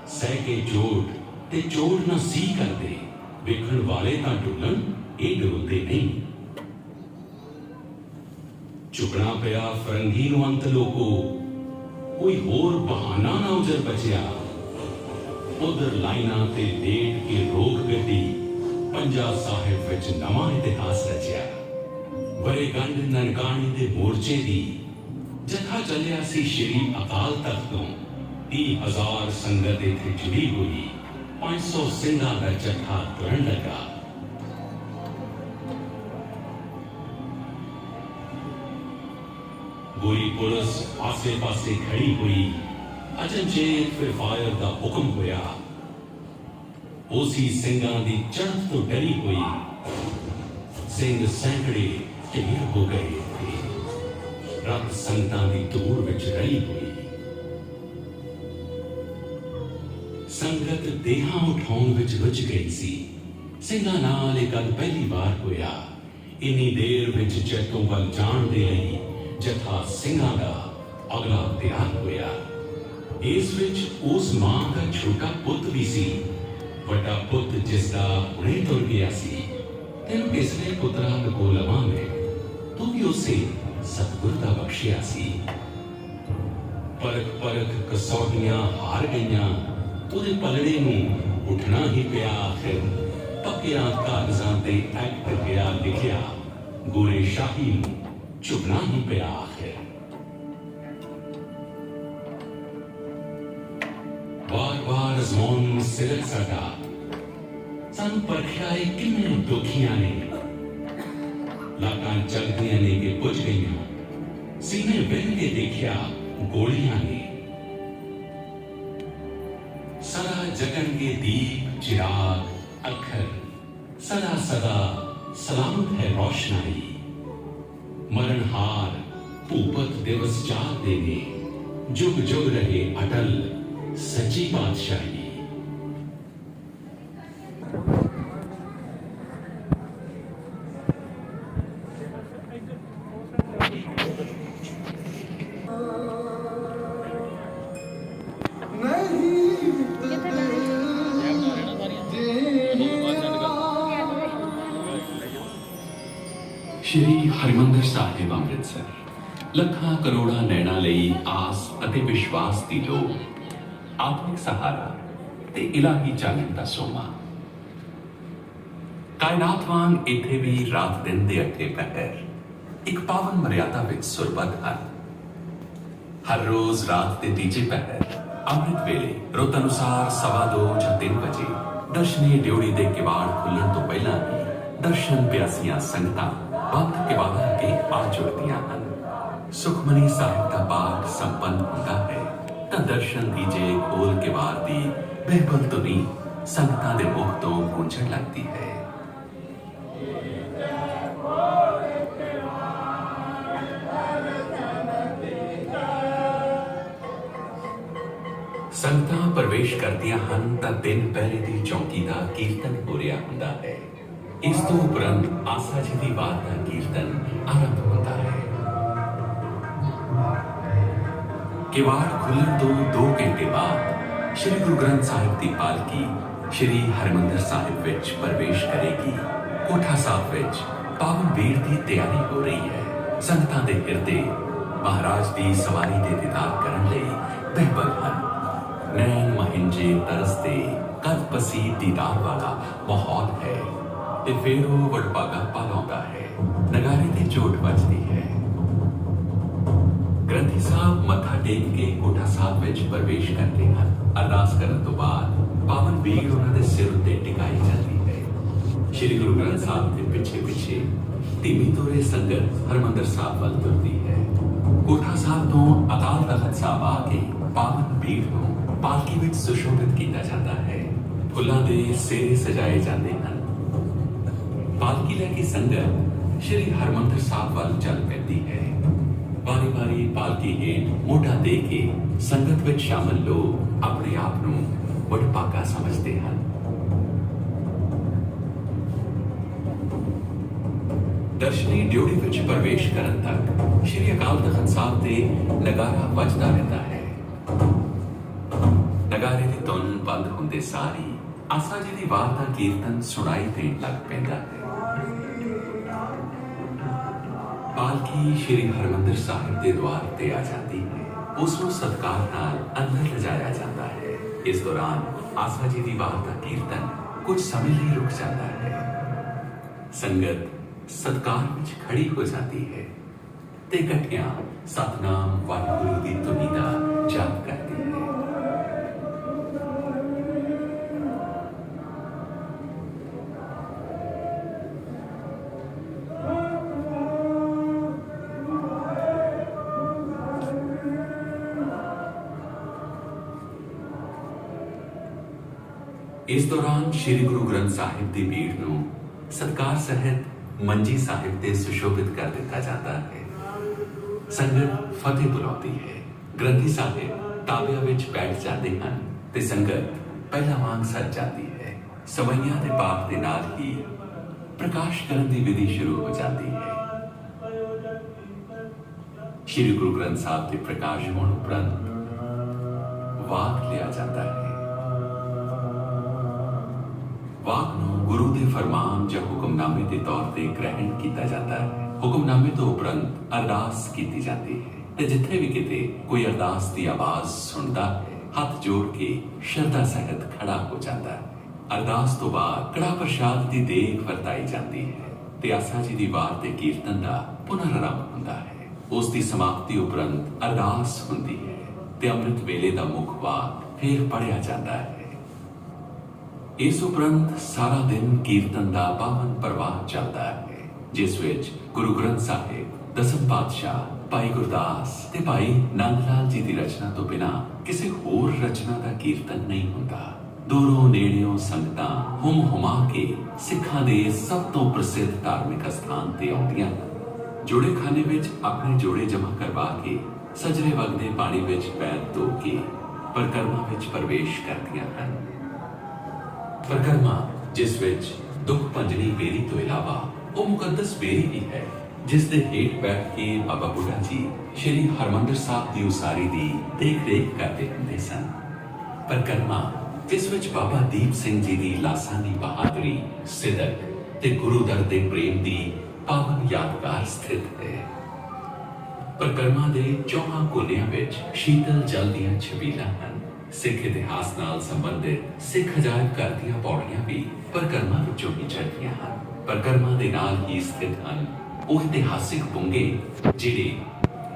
ਸਹਿ ਕੇ ਚੋਟ ਤੇ ਚੋਟ ਨਾ ਸੀ ਕਰਦੇ, ਵੇਖਣ ਵਾਲੇ ਤਾਂ ਡੁੱਲਣ, ਇਹ ਡੁੱਲਦੇ ਨਹੀਂ। ਚੁੱਕਣਾ ਪਿਆ ਫਰੰਗੀ ਨੂੰ ਅੰਤ ਲੋਕੋ, ਕੋਈ ਹੋਰ ਬਹਾਨਾ ਨਾ ਉਜਰ ਬਚਿਆ। ਉਧਰ ਲਾਈਨਾਂ ਤੇ ਡੇਟ ਕੇ ਰੋਕ ਗੱਡੀ, ਪੰਜਾ ਸਾਹਿਬ ਵਿੱਚ ਨਵਾਂ ਇਤਿਹਾਸ ਰਚਿਆ। ਬੜੇ ਗੰਢ ਨਨਕਾਣੇ ਦੇ ਮੋਰਚੇ ਦੀ, ਜਥਾ ਚੱਲਿਆ ਸੀ ਸ਼੍ਰੀ ਅਕਾਲ ਤਖਤ ਤੋਂ। 30,000 ਸੰਗਤ ਇੱਥੇ ਜੁੜੀ ਹੋਈ, 500 ਸਿੰਘਾਂ ਦਾ ਜਥਾ ਤੁਰਨ ਲੱਗਾ। ਗੋਰੀ ਪੁਲਿਸ ਆਸੇ ਪਾਸੇ ਖੜੀ ਹੋਈ, ਅਚਨਚੇਤ ਫਿਰ ਫਾਇਰ ਦਾ ਹੁਕਮ ਹੋਇਆ। ਉਸੀ ਸਿੰਘਾਂ ਦੀ ਚੜ੍ਹਤ ਤੋਂ ਡਰੀ ਹੋਈ, ਸਿੰਘ ਸੈਂਕੜੇ ਢੇਰ ਹੋ ਗਏ ਥੇ। ਰੱਤ ਸੰਗਤਾਂ ਦੀ ਧੂੜ ਵਿੱਚ ਰਲੀ ਹੋਈ। ਸੰਗਤ ਦੇਹਾਂ ਉਠਾਉਣ ਵਿੱਚ ਰੁੱਝ ਗਈ ਸੀ। ਸਿੰਘਾਂ ਨਾਲ ਇਹ ਗੱਲ ਪਹਿਲੀ ਵਾਰ ਹੋਇਆ। ਇੰਨੀ ਦੇਰ ਵਿੱਚ ਜੈਤੋਂ ਵੱਲ ਜਾਣ ਦੇ ਲਈ ਜਥਾ ਸਿੰਘਾਂ ਦਾ ਅਗਲਾ ਤਿਆਰ ਹੋਇਆ। ਇਸ ਵਿੱਚ ਉਸ ਮਾਂ ਦਾ ਛੋਟਾ ਪੁੱਤ ਵੀ ਸੀ। ਵੱਡਾ ਪੁੱਤ ਜਿਸ ਦਾ ਹੁਣੇ ਤੁਰ ਗਿਆ ਸੀ, ਤੈਨੂੰ ਕਿਸ ਨੇ ਪੁੱਤਰਾ ਲਗੋ ਲਵਾਂ ਮੈਂ, ਤੂੰ ਵੀ ਉਸੇ ਸਤਿਗੁਰ ਦਾ ਬਖਸ਼ਿਆ ਸੀ। ਪਰਖ ਕਸੌਟੀਆਂ ਹਾਰ ਗਈਆਂ, ਉਹਦੇ ਪਲੜੇ ਨੂੰ ਉੱਠਣਾ ਹੀ ਪਿਆ। ਆਖਿਰ ਪੱਕਿਆਂ ਕਾਗਜ਼ਾਂ ਤੇ ਐਕਟ ਗਿਆ ਲਿਖਿਆ, ਗੋਰੇ ਸ਼ਾਹੀ ਨੂੰ ਝੁਕਣਾ ਹੀ ਪਿਆ। ਆਖਿਰ ਵਾਰ ਅਜ਼ਮਾਉਣ ਸਿਰਕ ਸਾਡਾ, ਸਾਨੂੰ ਪਰਖਿਆ ਕਿੰਨੇ ਦੁਖੀਆਂ ਨੇ। ਲਾਕਾਂ ਚਲਦੀਆਂ ਨੇ ਕਿ ਪੁੱਜ ਗਈਆਂ, ਸੀਨੇ ਵਿੰਨ ਕੇ ਦੇਖਿਆ ਗੋਲੀਆਂ ਨੇ। ਸਦਾ ਜਗਣਗੇ ਦੀਪ ਚਿਰਾਗ ਅੱਖਰ, ਸਦਾ ਸਲਾਮਤ ਹੈ ਰੋਸ਼ਨਾਈ। ਮਰਨਹਾਰ ਭੂਪਤ ਦਿਵਸ ਚਾਹਦੇ ਨੇ, ਜੁਗ ਜੁਗ ਰਹੇ ਅਟਲ ਸੱਚੀ ਬਾਦਸ਼ਾਹੀ। ਸ਼੍ਰੀ ਹਰਿਮੰਦਰ ਸਾਹਿਬ ਅੰਮ੍ਰਿਤਸਰ, ਲੱਖਾਂ ਕਰੋੜਾਂ ਨੈਣਾਂ ਲਈ ਆਸ ਅਤੇ ਵਿਸ਼ਵਾਸ ਦੀ ਲੋੜ, ਆਤਮਿਕ ਸਹਾਰਾ ਤੇ ਇਲਾਹੀ ਚਾਨਣ ਦਾ ਸੋਮਾ। ਕਾਇਨਾਤ ਵਾਂਗ ਇੱਥੇ ਵੀ ਰਾਤ ਦਿਨ ਦੇ ਅੱਠੇ ਪਹਿਰ ਇੱਕ ਪਾਵਨ ਮਰਿਆਦਾ ਵਿੱਚ ਸੁਰਬੱਧ ਹਨ। ਹਰ ਰੋਜ਼ ਰਾਤ ਦੇ ਤੀਜੇ ਪਹਿਰ ਅੰਮ੍ਰਿਤ ਵੇਲੇ ਰੁੱਤ ਅਨੁਸਾਰ 2:15 ਜਾਂ 3 ਵਜੇ ਦਰਸ਼ਨੀ ਡਿਉੜੀ ਦੇ ਕਿਵਾੜ ਖੁੱਲਣ ਤੋਂ ਪਹਿਲਾਂ ਹੀ ਦਰਸ਼ਨ ਪਿਆਸੀਆਂ ਸੰਗਤਾਂ ਬੰਦ ਕਿਵਾੜਾਂ ਅੱਗੇ ਆ ਜੁੜਦੀਆਂ ਹਨ। ਸੁਖਮਨੀ ਸਾਹਿਬ ਦਾ ਪਾਠ ਸੰਪੰਨ ਹੁੰਦਾ ਹੈ ਤਾਂ ਦਰਸ਼ਨ ਦੀਜੇ ਖੋਲ ਕੇ ਵਾਰ ਦੀ ਬਿਲਕੁਲ ਧੁਨੀ ਸੰਗਤਾਂ ਦੇ ਮੁਖ ਤੋਂ ਗੂੰਜਣ ਲੱਗਦੀ ਹੈ। ਸੰਗਤਾਂ ਪ੍ਰਵੇਸ਼ ਕਰਦੀਆਂ ਹਨ ਤਾਂ ਦਿਨ ਪਹਿਰੇ ਦੀ ਚੌਕੀ ਦਾ ਕੀਰਤਨ ਹੋ ਰਿਹਾ ਹੁੰਦਾ ਹੈ। ਇਸ ਤੋਂ ਉਪਰੰਤ ਆਸਾ ਜੀ ਦੀ ਬਾਤ ਦਾ ਕੀਰਤਨ ਆਰੰਭ ਹੁੰਦਾ ਹੈ। ਕਿਵਾੜ ਖੁੱਲਣ ਤੋਂ 2 ਘੰਟੇ ਬਾਅਦ ਸ਼੍ਰੀ ਗੁਰੂ ਗ੍ਰੰਥ ਸਾਹਿਬ ਦੀ ਪਾਲਕੀ ਸ਼੍ਰੀ ਹਰਿਮੰਦਰ ਸਾਹਿਬ ਵਿੱਚ ਪ੍ਰਵੇਸ਼ ਕਰੇਗੀ। ਕੋਠਾ ਸਾਹਿਬ ਵਿੱਚ ਪਾਵਨ ਬੀੜ ਦੀ ਤਿਆਰੀ ਹੋ ਰਹੀ ਹੈ। ਸੰਗਤਾਂ ਦੇ ਹਿਰਦੇ ਮਹਾਰਾਜ ਦੀ ਸਵਾਰੀ ਦੇ ਦੀਦਾਰ ਕਰਨ ਲਈ ਬੇਬਲ ਹਨ। ਨੈਣ ਮਹਿੰਜੇ ਤਰਸਦੇ ਕਦ ਪਸੀ ਦੀਦਾਰ ਵਾਲਾ ਮਾਹੌਲ ਹੈ ਤੇ ਫਿਰ ਉਹ ਵਡਭਾਗਾ ਪਾ ਲਾਉਂਦਾ ਹੈ। ਨਗਾਰੇ ਦੀ ਝੋਟ ਵੱਜਦੀ ਹੈ। ਗ੍ਰੰਥੀ ਸਾਹਿਬ ਮੱਥਾ ਟੇਕ ਕੇ ਕੋਠਾ ਸਾਹਿਬ ਵਿੱਚ ਪ੍ਰਵੇਸ਼ ਕਰਦੇ ਹਨ। ਅਰਦਾਸ ਕਰਨ ਤੋਂ ਬਾਅਦ ਪਾਵਨ ਬੀੜ ਉਹਨਾਂ ਦੇ ਸਿਰ ਉੱਤੇ ਟਿਕਾਈ ਜਾਂਦੀ ਹੈ। ਸ਼੍ਰੀ ਗੁਰੂ ਗ੍ਰੰਥ ਸਾਹਿਬ ਦੇ ਪਿੱਛੇ ਪਿੱਛੇ ਧੀਮੀ ਤੋਰੇ ਸੰਗਤ ਹਰਿਮੰਦਰ ਸਾਹਿਬ ਵੱਲ ਤੁਰਦੀ ਹੈ। ਕੋਠਾ ਸਾਹਿਬ ਤੋਂ ਅਕਾਲ ਤਖਤ ਸਾਹਿਬ ਆ ਕੇ ਪਾਵਨ ਬੀੜ ਨੂੰ ਪਾਲਕੀ ਵਿੱਚ ਸੁਸ਼ੋਭਿਤ ਕੀਤਾ ਜਾਂਦਾ ਹੈ। ਫੁੱਲਾਂ ਦੇ ਸੇਰੇ ਸਜਾਏ ਜਾਂਦੇ ਹਨ। ਪਾਲਕੀ ਲੈ ਕੇ ਸੰਗਤ ਸ਼੍ਰੀ ਹਰਿਮੰਦਰ ਸਾਹਿਬ ਵੱਲ ਚੱਲ ਪੈਂਦੀ ਹੈ। ਵਾਰੀ-ਵਾਰੀ ਪਾਲਕੀ ਹੇਠ ਮੋਢਾ ਦੇ ਕੇ ਸੰਗਤ ਵਿੱਚ ਸ਼ਾਮਲ ਲੋਕ ਆਪਣੇ ਆਪ ਨੂੰ ਵਡਭਾਗਾ ਸਮਝਦੇ ਹਨ। ਦਰਸ਼ਨੀ ਡਿਊਟੀ ਵਿੱਚ ਪ੍ਰਵੇਸ਼ ਕਰਨ ਤੱਕ ਸ਼੍ਰੀ ਅਕਾਲ ਤਖਤ ਸਾਹਿਬ ਤੇ ਨਗਾਰਾ ਵੱਜਦਾ ਰਹਿੰਦਾ ਹੈ। ਨਗਾਰੇ ਦੀ ਧੁਨ ਬੰਦ ਹੁੰਦੇ ਸਾਰੀ ਆਸਾ ਜੀ ਦੀ ਵਾਰ ਦਾ ਕੀਰਤਨ ਸੁਣਾਈ ਦੇਣ ਲੱਗ ਪੈਂਦਾ ਹੈ। ਪਾਲਕੀ ਸ਼੍ਰੀ ਹਰਿਮੰਦਰ ਸਾਹਿਬ ਦੇ ਦੁਆਰ ਤੇ ਆ ਜਾਂਦੀ ਹੈ। ਉਸ ਨੂੰ ਸਤਿਕਾਰ ਨਾਲ ਅੰਦਰ ਲਿਜਾਇਆ ਜਾਂਦਾ ਹੈ। ਇਸ ਦੌਰਾਨ ਆਸਾ ਜੀ ਦੀ ਵਾਰ ਦਾ ਕੀਰਤਨ ਕੁਝ ਸਮੇਂ ਲਈ ਰੁਕ ਜਾਂਦਾ ਹੈ। ਸੰਗਤ ਸਤਿਕਾਰ ਵਿੱਚ ਖੜੀ ਹੋ ਜਾਂਦੀ ਹੈ ਤੇ ਇਕੱਠਿਆਂ ਸਤਨਾਮ ਵਾਹਿਗੁਰੂ ਦੀ ਧੁਨੀ ਦਾ ਜਾਪ ਕਰਦੀ ਹੈ। ਇਸ ਦੌਰਾਨ ਸ਼੍ਰੀ ਗੁਰੂ ਗ੍ਰੰਥ ਸਾਹਿਬ ਦੀ ਭੀੜ ਨੂੰ ਸਤਿਕਾਰ ਸਹਿਤ ਮੰਜੀ ਸਾਹਿਬ ਤੇ ਸੁਸ਼ੋਭਿਤ ਕਰ ਦਿੱਤਾ ਜਾਂਦਾ ਹੈ। ਸੰਗਤ ਫਤਿਹ ਬੁਲਾਉਂਦੀ ਹੈ। ਗ੍ਰੰਥੀ ਸਾਹਿਬ ਤਾਬਿਆਂ ਵਿੱਚ ਬੈਠ ਜਾਂਦੇ ਹਨ ਤੇ ਸੰਗਤ ਪਹਿਲਾਂ ਵਾਂਗ ਸੱਜ ਜਾਂਦੀ ਹੈ। ਸਵਈਆਂ ਦੇ ਪਾਠ ਦੇ ਨਾਲ ਹੀ ਪ੍ਰਕਾਸ਼ ਕਰਨ ਦੀ ਵਿਧੀ ਸ਼ੁਰੂ ਹੋ ਜਾਂਦੀ ਹੈ। ਸ਼੍ਰੀ ਗੁਰੂ ਗ੍ਰੰਥ ਸਾਹਿਬ ਦੇ ਪ੍ਰਕਾਸ਼ ਹੋਣ ਉਪਰੰਤ ਵਾਕ ਲਿਆ ਜਾਂਦਾ ਹੈ। ਵਾਕ ਨੂੰ ਗੁਰੂ ਦੇ ਫਰਮਾਨ ਜਾਂ ਹੁਕਮਨਾਮੇ ਦੇ ਤੌਰ ਤੇ ਗ੍ਰਹਿਣ ਕੀਤਾ ਜਾਂਦਾ ਹੈ। ਹੁਕਮਨਾਮੇ ਤੋਂ ਉਪਰੰਤ ਅਰਦਾਸ ਕੀਤੀ ਜਾਂਦੀ ਹੈ ਤੇ ਜਿੱਥੇ ਵੀ ਕਿਤੇ ਕੋਈ ਅਰਦਾਸ ਦੀ ਆਵਾਜ਼ ਸੁਣਦਾ ਹੈ, ਹੱਥ ਜੋੜ ਕੇ ਸ਼ਰਧਾ ਸਹਿਤ ਖੜਾ ਹੋ ਜਾਂਦਾ ਹੈ। ਅਰਦਾਸ ਤੋਂ ਬਾਅਦ ਕੜਾ ਪ੍ਰਸ਼ਾਦ ਦੀ ਦੇਗ ਵਰਤਾਈ ਜਾਂਦੀ ਹੈ ਤੇ ਆਸਾ ਜੀ ਦੀ ਵਾਰ ਦੇ ਕੀਰਤਨ ਦਾ ਪੁਨਰ ਆਰੰਭ ਹੁੰਦਾ ਹੈ। ਉਸ ਦੀ ਸਮਾਪਤੀ ਉਪਰੰਤ ਅਰਦਾਸ ਹੁੰਦੀ ਹੈ ਤੇ ਅੰਮ੍ਰਿਤ ਵੇਲੇ ਦਾ ਮੁੱਖ ਵਾਕ ਫਿਰ ਪੜਿਆ ਜਾਂਦਾ ਹੈ। ਇਸ ਉਪਰੰਤ ਸਾਰਾ ਦਿਨ ਕੀਰਤਨ ਦਾ ਪਾਵਨ ਪ੍ਰਵਾਹ ਚੱਲਦਾ ਹੈ, ਜਿਸ ਵਿੱਚ ਗੁਰੂ ਗ੍ਰੰਥ ਸਾਹਿਬ, ਦਸਮ ਪਾਤਸ਼ਾਹ, ਭਾਈ ਗੁਰਦਾਸ ਤੇ ਭਾਈ ਨੰਦ ਲਾਲ ਜੀ ਦੀ ਰਚਨਾ ਤੋਂ ਬਿਨਾਂ ਕਿਸੇ ਹੋਰ ਰਚਨਾ ਦਾ ਕੀਰਤਨ ਨਹੀਂ ਹੁੰਦਾ। ਦੂਰੋਂ ਨੇੜਿਓਂ ਸੰਗਤਾਂ ਹੁਮ ਹੁਮਾ ਕੇ ਸਿੱਖਾਂ ਦੇ ਸਭ ਤੋਂ ਪ੍ਰਸਿੱਧ ਧਾਰਮਿਕ ਅਸਥਾਨ ਤੇ ਆਉਂਦੀਆਂ ਹਨ। ਜੋੜੇ ਖਾਨੇ ਵਿੱਚ ਆਪਣੇ ਜੋੜੇ ਜਮ੍ਹਾਂ ਕਰਵਾ ਕੇ ਸਜਰੇ ਵਗਦੇ ਪਾਣੀ ਵਿੱਚ ਪੈਰ ਧੋ ਕੇ ਪਰਿਕਰਮਾ ਵਿੱਚ ਪ੍ਰਵੇਸ਼ ਕਰਦੀਆਂ ਹਨ। ਪਰਿਕਰਮਾ ਜਿਸ ਵਿੱਚ ਦੁੱਖ ਭੰਜਨੀ ਬੇਰੀ ਤੋਂ ਇਲਾਵਾ ਉਹ ਮੁਕੱਦਸ ਬੇਰੀ ਵੀ ਹੈ, ਜਿਸ ਦੇ ਹੇਠ ਬੈਠ ਕੇ ਬਾਬਾ ਬੁੱਢਾ ਜੀ ਸ਼੍ਰੀ ਹਰਿਮੰਦਰ ਸਾਹਿਬ ਦੀ ਉਸਾਰੀ ਦੀ ਦੇਖ ਰੇਖ ਕਰਦੇ ਹੁੰਦੇ ਸਨ। ਪਰਿਕਰਮਾ ਜਿਸ ਵਿੱਚ ਬਾਬਾ ਦੀਪ ਸਿੰਘ ਜੀ ਦੀ ਲਾਸਾਨੀ ਬਹਾਦਰੀ, ਸਿਦਕ ਤੇ ਗੁਰੂ ਦਰ ਦੇ ਪ੍ਰੇਮ ਦੀ ਪਾਵਨ ਯਾਦਗਾਰ ਸਥਿਤ ਹੈ। ਪਰਿਕਰਮਾ ਦੇ ਚੌਹਾਂ ਕੋਨਿਆਂ ਵਿੱਚ ਸ਼ੀਤਲ ਜਲ ਦੀਆਂ ਛਬੀਲਾਂ ਹਨ। ਸਿੱਖ ਇਤਿਹਾਸ ਨਾਲ ਸੰਬੰਧਿਤ ਸਿੱਖ ਅਜਾਇਬ ਘਰ ਦੀਆਂ ਪੌੜੀਆਂ ਵੀ ਪਰਿਕਰਮਾ ਵਿੱਚੋਂ ਹੀ ਝਲਕੀਆਂ ਹਨ। ਪਰਿਕਰਮਾ ਦੇ ਨਾਲ ਹੀ ਸਥਿਤ ਹਨ ਉਹ ਇਤਿਹਾਸਿਕ ਬੁੰਗੇ ਜਿਹੜੇ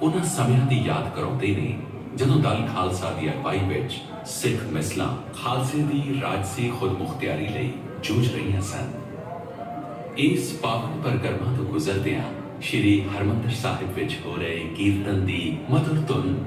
ਉਹਨਾਂ ਸਮਿਆਂ ਦੀ ਯਾਦ ਕਰਾਉਂਦੇ ਨੇ ਜਦੋਂ ਦਲ ਖਾਲਸਾ ਦੀ ਅਗਵਾਈ ਵਿੱਚ ਸਿੱਖ ਮਿਸਲਾਂ ਖਾਲਸੇ ਦੀ ਰਾਜਸੀ ਖੁਦਮੁਖਤਿਆਰੀ ਲਈ ਜੂਝ ਰਹੀਆਂ ਸਨ। ਇਸ ਪਾਵਨ ਪਰਿਕਰਮਾ ਤੋਂ ਗੁਜ਼ਰਦਿਆਂ श्री हरमंदर साहिब विच हो रहे कीर्तन दी मधुर धुन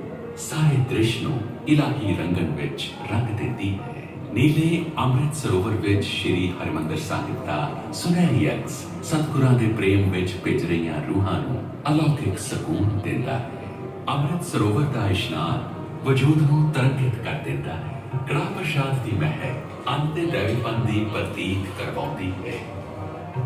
सारे दृश्य नूं इलाही रंगन विच रंग देती है। नीले अमृत सरोवर विच श्री हरमंदर साहिब दा सुनहरी अक्स सतगुरां दे प्रेम विच भिज रहियां रूहां नूं अलौकिक सकून दिंदा है। अमृत सरोवर दा इशनान वजूद नूं तरंगित कर दिंदा है। कड़ाह प्रसाद दी महक अंत ते दैवीपन दी प्रतीक करवाउंदी है।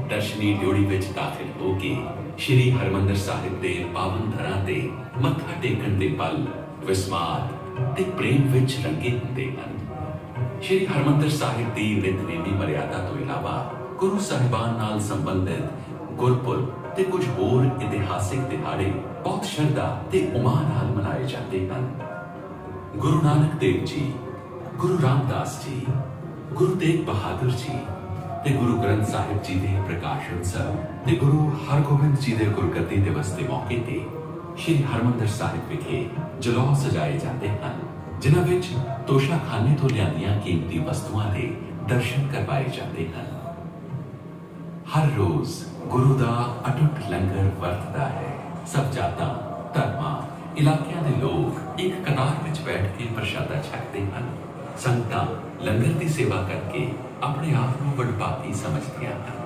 दर्शनी ड्योढ़ी विच दाखिल हो के श्री हरमंदर साहिब दे पावन धरां ते मत्था टेकण दे पल विस्माद ते प्रेम विच रंगे हुंदे हन। श्री हरमंदर साहिब दी नितनेमी मर्यादा तो इलावा गुरु साहिबान नाल संबंधित गुरपुरब ते कुछ होर इतिहासिक दिहाड़े बहुत श्रद्धा ते उमा नाल मनाए जाते हन। गुरु नानक देव जी, गुरु रामदास जी, गुरु तेग बहादुर जी ते गुरु ग्रंथ साहिब जी दे प्रकाश उत्सव ते गुरु हरगोबिंद जी दे गुरगद्दी दिवस दे मौके ते श्री हरमंदर साहिब विखे जलौह सजाए जाते हैं, जिन्हां विच तोशाखाने तो लियांदियां कीमती वस्तुआं दे दर्शन करवाए जाते हैं। हर रोज गुरु दा अटुट लंगर वरतदा है। सब जातां धर्मां इलाकियां दे लोग एक कतार विच बैठ के प्रशादा छकते हैं। संगतां लंगर की सेवा करके अपने आप को वडभागी समझदियां हन।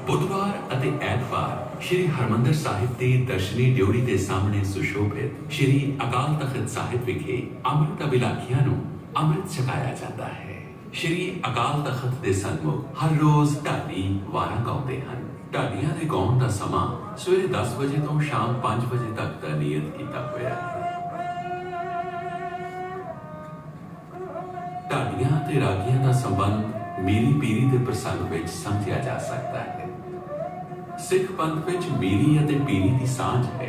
बुधवार अते ऐतवार श्री हरमंदर साहिब की दर्शनी ड्योढ़ी के सामने सुशोभित श्री अकाल तख्त साहिब विखे अमृत अभिलाखियां नूं अमृत छकाया जाता है। श्री अकाल तख्त के सन्मुख हर रोज ढाडी वारां गाउंदे हन। ढाडियां दे गाउण दा समां सवेरे 10 बजे तो शाम 5 बजे तक दा नियत कीता होया है। ढाडियां ते रागियां दा संबंध मीरी पीरी दे प्रसंग विच समझिया जा सकता है। सिख पंथ विच मीरी अते पीरी दी सांझ है,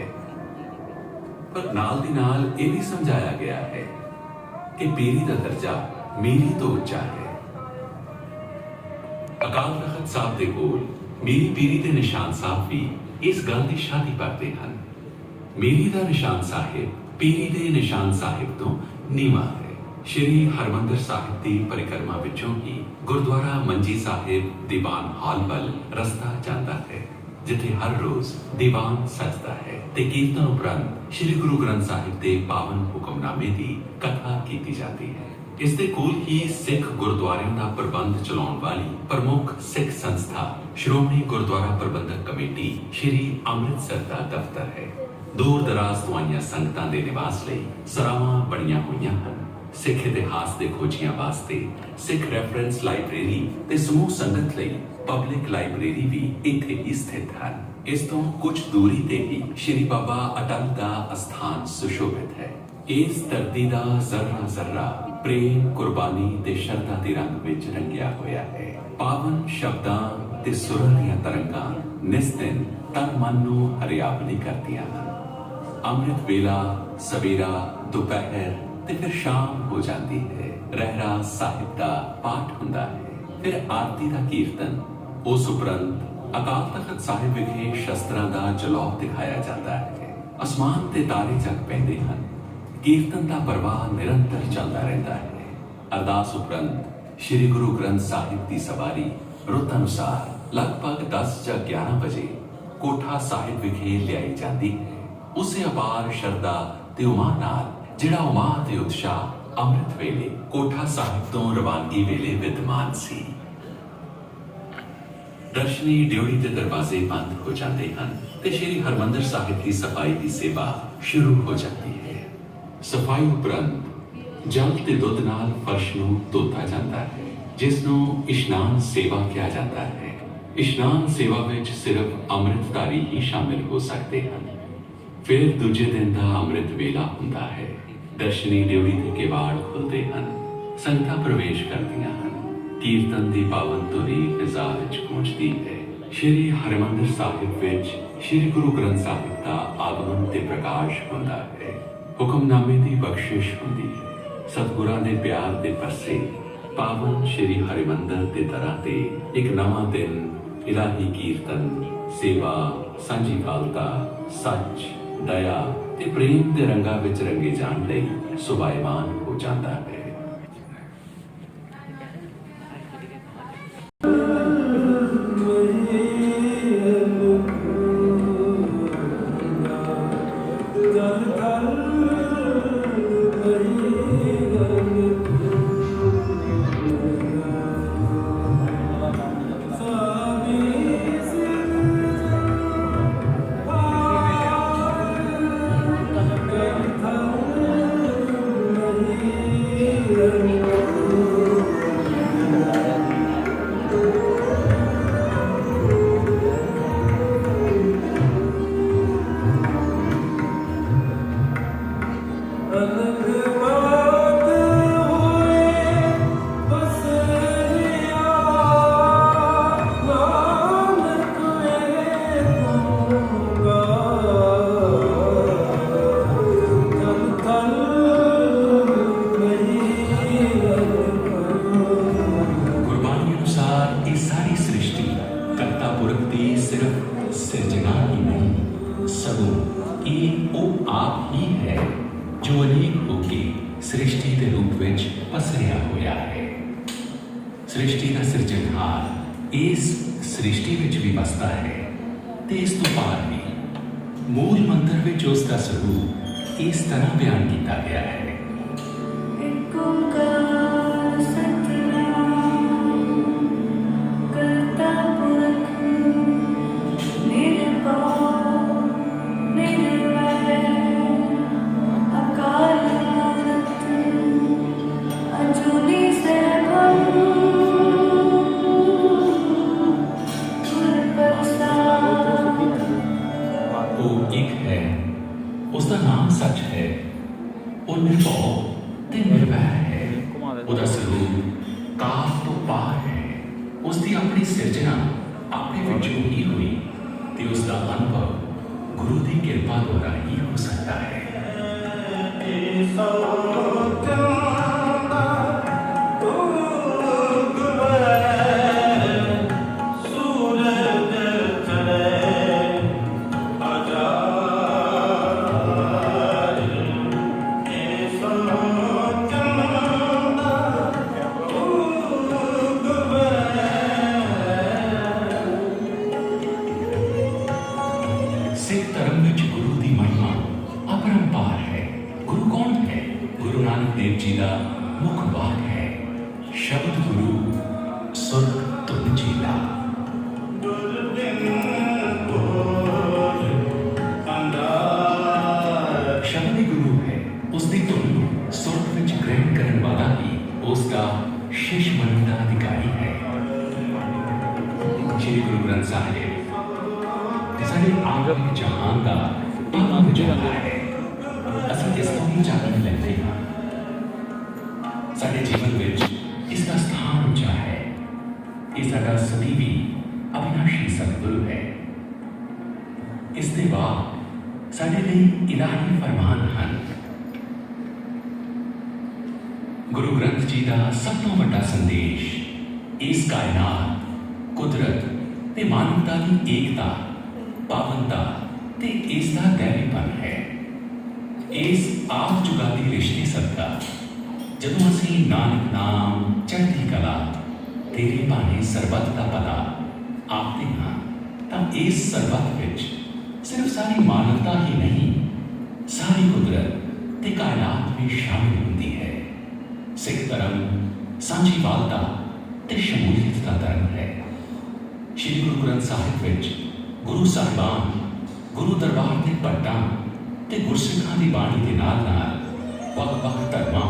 पर नाल दी नाल यह भी समझाया गया है कि पीरी दा दर्जा मीरी तो उच्चा है। अकाल तख्त साहब दे कोल मीरी पीरी दे निशान साहब भी इस गल की शादी करते हैं। मीरी दा निशान साहिब पीरी दे निशान साहिब तो नीवा है। श्री हरमंदर साहिब की परिक्रमा विचों ही गुरुद्वारा मंजी साहिब दीवान हाल वल रस्ता जाता है, जिथे हर रोज दीवान सजदा है ते कीर्तन उपरंत श्री गुरु ग्रंथ साहिब के पावन हुक्मनामे की कथा की जाती है। इस दे कोल ही सिख गुरुद्वारियों का प्रबंध चलाउण वाली प्रमुख सिख संस्था श्रोमणी गुरुद्वारा प्रबंधक कमेटी श्री अमृतसर का दफ्तर है। दूर दराज तो आईयां संगतां दे निवास लई सरावां बणीआं होईयां हन। सिख इतिहास के खोजियां वास्ते सिख रेफरेंस लाइब्रेरी ते समूह संगत लई पब्लिक लाइब्रेरी भी इत्थे ही स्थित है। इस तो कुछ दूरी ते ही श्री बाबा अटल दा अस्थान सुशोभित है। इस धरती दा जर्रा जर्रा प्रेम कुर्बानी ते शरधा दे रंग विच रंगिया होया है। पावन शब्दां ते सुरां दीआं तरंगां निस्दिन तन मन नूं हरियावली करदियां हन। अमृत वेला सवेरा दोपहर ते फिर शाम हो जाती है। रहरा साहिब का पाठ हुंदा है, फिर आरती का कीर्तन। उस उपरंत अकाल तख्त साहिब विखे शस्त्रां दा जलौह दिखाया जाता है। आसमान ते तारे जग पैंदे हन। कीर्तन का प्रवाह निरंतर चलता रहता है। अरदास उपरंत श्री गुरु ग्रंथ साहिब की सवारी रुत अनुसार लगभग 10 या 11 बजे कोठा साहिब विखे लियाई जाती है। उसे अपार शरदा ते उमा नाल जिहड़ा उमा ते उत्साह अमृत वेले कोठा साहिब तो रवानगी वेले विद्यमान सी। दर्शनी ड्योढ़ी के दरवाजे बंद हो जाते हैं ते श्री हरमंदर साहिब की सफाई की सेवा शुरू हो जाती है। सफाई उपरंत जल ते दुध नाल फर्श नूं धोता जाता है, जिसनों इशनान सेवा किया जाता है। इशनान सेवा विच सिर्फ अमृतधारी ही शामिल हो सकते हैं। फिर दूजे दिन का अमृत वेला हुंदा है। दर्शनी ड्योढ़ी के किवाड़ खुलते हैं, संगतां प्रवेश करदियां हन। कीर्तन की पावन धुनी फिजा विच गूंजदी है। श्री हरमंदर साहिब विच श्री गुरु ग्रंथ साहिब का आगमन ते प्रकाश हुंदा है। हुक्मनामे की बख्शिश हुंदी है। सतगुरां दे प्यार दे परसे पावन श्री हरिमंदर दे दरां ते एक नवां दिन इलाही कीर्तन सेवा सांझी कालता सच दया ते प्रेम दे रंगा विच रंगे जाण लई सुभायमान हो जाता है। एक होके सृष्टि के रूप में पसरिया होया है। सृष्टि का सिरजनहार इस सृष्टि में भी बसता है ते इस तो पार भी। मूल मंत्र में उसका स्वरूप इस तरह बयान किया गया है। एक ओंकार सतनाम करता पुरख निर्भय निर्वैर अकाल मूरत अजूनी सैभम गुर प्रसाद। वो एक है, उसका नाम सच है, वो निर्भय ते निर्भय है, उसका स्वरूप काल तो पार है। उसकी अपनी सिरजना अपने विचों ही हुई ते उसका अनुभव गुरु की कृपा द्वारा ही हो सकता है। सिख धर्म में गुरु की महिमा अपरंपार है। गुरु कौन है? गुरु नानक देव जी का मुख वाक है। शब्द गुरु सुर्ख धुन चेला। शब्द ही गुरु है। उसकी धुन सुर्ख में ग्रहण करने वाला ही उसका शिष्य बनने का अधिकारी है। श्री गुरु ग्रंथ साहिब साढ़े आंगन जहां का पापा विचारा है। असं इसको ही जानने लगते हैं। साढ़े जीवन में इसका स्थान ऊंचा है। ये साढ़ा सदैवी अविनाशी सतगुरु है। इसके बाद साढ़े लिए इलाही फरमान हैं। गुरु ग्रंथ जी का सब तो बड़ा संदेश इस कायनात कुदरत ते मानवता की एकता पावनता ते इसका दैवीपन है। इस आप जुगाती रिश्ते सबका जदों असी नानक नाम चढ़ती कला तेरे भाने सरबत का भला आखते हाँ तब इस सरबत विच सिर्फ सारी मानवता ही नहीं सारी कुदरत ते कायनात में शामिल होती है। सिख धर्म सांझीवालता ते शमूलियत का धर्म है। श्री गुरु ग्रंथ साहिब विच गुरु साहिबान गुरु दरबार के भट्टां ते गुरसिखां दी बाणी दे नाल वख-वख धर्मां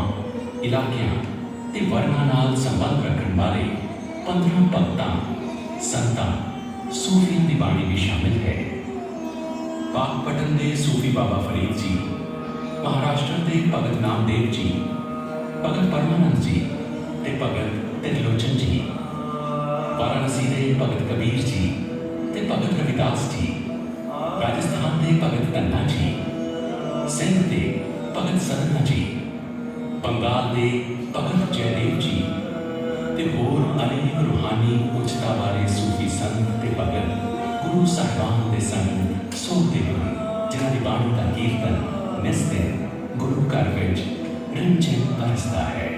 इलाकियां ते वर्णां नाल संबंध रखण वाले 15 भगतां संतां सूफियां दी बाणी भी शामिल है। पाकपटन दे सूफी बाबा फरीद जी, महाराष्ट्र के भगत नामदेव जी, भगत परमानंद जी ते भगत त्रिलोचन जी, वाराणसी के भगत कबीर जी ते भगत रविदास जी, राजस्थान के भगत धन्ना जी, सिंध के भगत सरना जी, बंगाल के भगत जयदेव जी ते होर अनेक रूहानी उच्चता वाले सूफी संत ते भगत गुरु साहिबान दे संग सोते हुए जिन्हां दी बाणी का कीर्तन निस्ते गुरु घर विच रिमझिम बरसदा है।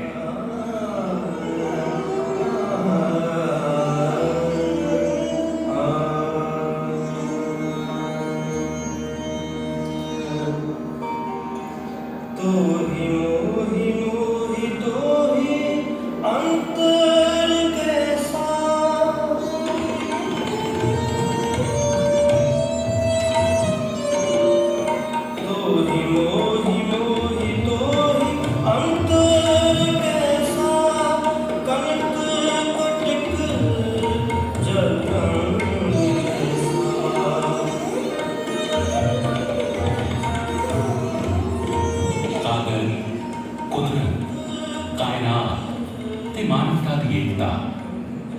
मानवता की एकता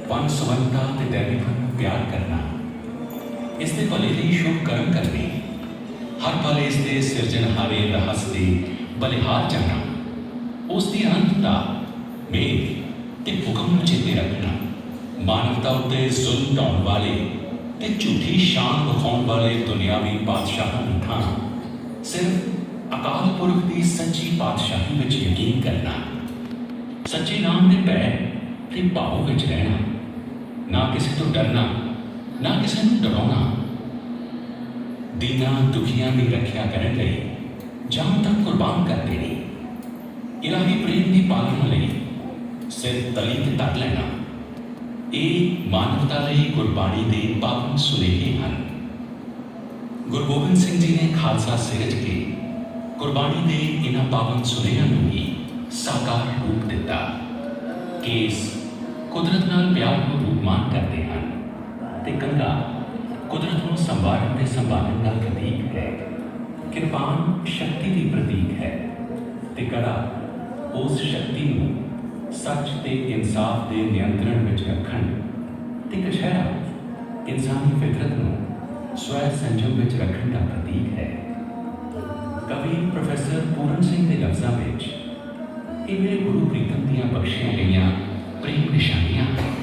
पंच सवंता ते दैवीपन प्यार करना इसके भले लिए शुभ कर्म करने हर पल इसके सिरजनहारे रहस्य दे बलिहार जाना उसकी अनंतता मेल ते हुक्म चेते रखना मानवता उत्ते जुल्म ढाउण वाले ते झूठी शान विखाउण वाले दुनियावी बादशाहां नूं थां सिर्फ ਅਕਾਲ ਪੁਰਖ ਦੀ ਸੱਚੀ ਪਾਤਸ਼ਾਹੀ ਵਿੱਚ ਯਕੀਨ ਕਰਨਾ, ਸੱਚੇ ਨਾਮ ਦੇ ਭੈ ਤੇ ਭਾਵ ਵਿੱਚ ਰਹਿਣਾ, ਨਾ ਕਿਸੇ ਤੋਂ ਡਰਨਾ, ਨਾ ਕਿਸੇ ਨੂੰ ਡਰਾਉਣਾ, ਦੀਨਾਂ ਦੁਖੀਆਂ ਦੀ ਰੱਖਿਆ ਕਰਨ ਲਈ ਜਾਨ ਤੱਕ ਕੁਰਬਾਨ ਕਰ ਦੇਣੀ, ਇਲਾਹੀ ਪ੍ਰੇਮ ਦੀ ਪਾਲਣਾ ਲਈ ਸਿਰ ਤਲੀ ਤੇ ਧਰ ਲੈਣਾ, ਇਹ ਮਾਨਵਤਾ ਲਈ ਗੁਰਬਾਣੀ ਦੇ ਪਾਵਨ ਸੁਨੇਹੇ ਹਨ। ਗੁਰੂ ਗੋਬਿੰਦ ਸਿੰਘ ਜੀ ਨੇ ਖਾਲਸਾ ਸਿਰਜ ਕੇ ਗੁਰਬਾਣੀ ਦੇ ਇਹਨਾਂ ਪਾਵਨ ਸੁਨੇਹਿਆਂ ਨੂੰ ਹੀ ਸਾਕਾਰ ਰੂਪ ਦਿੱਤਾ। ਕੇਸ ਕੁਦਰਤ ਨਾਲ ਪਿਆਰ ਨੂੰ ਰੂਪਮਾਨ ਕਰਦੇ ਹਨ ਤੇ ਕੰਘਾ ਕੁਦਰਤ ਨੂੰ ਸੰਭਾਲਣ ਤੇ ਸੰਭਾਲਣ ਦਾ ਪ੍ਰਤੀਕ ਹੈ। ਕਿਰਪਾਨ ਸ਼ਕਤੀ ਦੀ ਪ੍ਰਤੀਕ ਹੈ ਤੇ ਕੜਾ ਉਸ ਸ਼ਕਤੀ ਨੂੰ ਸੱਚ ਤੇ ਇਨਸਾਫ ਦੇ ਨਿਯੰਤਰਣ ਵਿੱਚ ਰੱਖਣ ਤੇ ਕਛਹਿਰਾ ਇਨਸਾਨੀ ਫਿਤਰਤ ਨੂੰ ਸਵੈ ਸੰਜਮ ਵਿੱਚ ਰੱਖਣ ਦਾ ਪ੍ਰਤੀਕ ਹੈ। ਕਵੀ ਪ੍ਰੋਫੈਸਰ ਪੂਰਨ ਸਿੰਘ ਦੇ ਲਫ਼ਜ਼ਾਂ ਵਿੱਚ ਇਹ ਮੇਰੇ ਗੁਰੂ ਪ੍ਰੀਤਮ ਦੀਆਂ ਬਖਸ਼ੀਆਂ ਗਈਆਂ ਪ੍ਰੇਮ ਨਿਸ਼ਾਨੀਆਂ ਹਨ।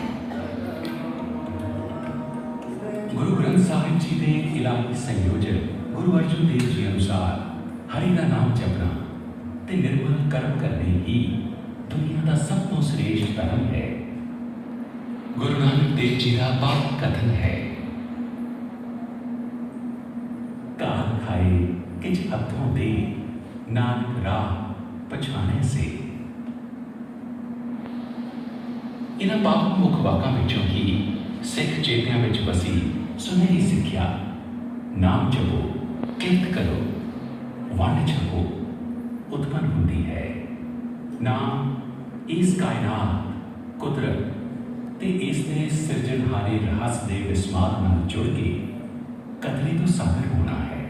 ਗੁਰੂ ਗ੍ਰੰਥ ਸਾਹਿਬ ਜੀ ਦੇ ਇਲਾਹੀ ਸੰਯੋਜਕ ਗੁਰੂ ਅਰਜਨ ਦੇਵ ਜੀ ਅਨੁਸਾਰ ਹਰੀ ਦਾ ਨਾਮ ਜਪਣਾ ਤੇ ਨਿਰਮਲ ਕਰਮ ਕਰਨੇ ਹੀ ਦੁਨੀਆ ਦਾ ਸਭ ਤੋਂ ਸ੍ਰੇਸ਼ਟ ਧਰਮ ਹੈ। ਗੁਰੂ ਨਾਨਕ ਦੇਵ ਜੀ ਦਾ ਪਾਵਨ ਕਥਨ ਹੈ, ਕਾਲ ਖਾਏ ਕਿਛ ਹੱਥੋਂ ਦੇ, ਨਾਨਕ ਰਾਹ ਪਛਾਣੇ ਸੇ। ਇਹਨਾਂ ਪਾਵਨ ਮੁੱਖ ਵਾਕਾਂ ਵਿੱਚੋਂ ਹੀ ਸਿੱਖ ਚੇਤਿਆਂ ਵਿੱਚ ਵਸੀ ਸੁਨਹਿਰੀ ਸਿੱਖਿਆ, ਨਾਮ ਜਪੋ, ਕਿਰਤ ਕਰੋ, ਵੰਡ ਛਕੋ ਉਤਪੰਨ ਹੁੰਦੀ ਹੈ। ਨਾਮ ਇਸ ਕਾਇਨਾਤ, ਕੁਦਰਤ ਤੇ ਇਸ ਦੇ ਸਿਰਜਣਹਾਰੇ ਰਹੱਸ ਦੇ ਵਿਸਮਾਦ ਨਾਲ ਜੁੜ ਕੇ ਕਤਲੇ ਤੋਂ ਸਾਗਰ ਹੋਣਾ ਹੈ,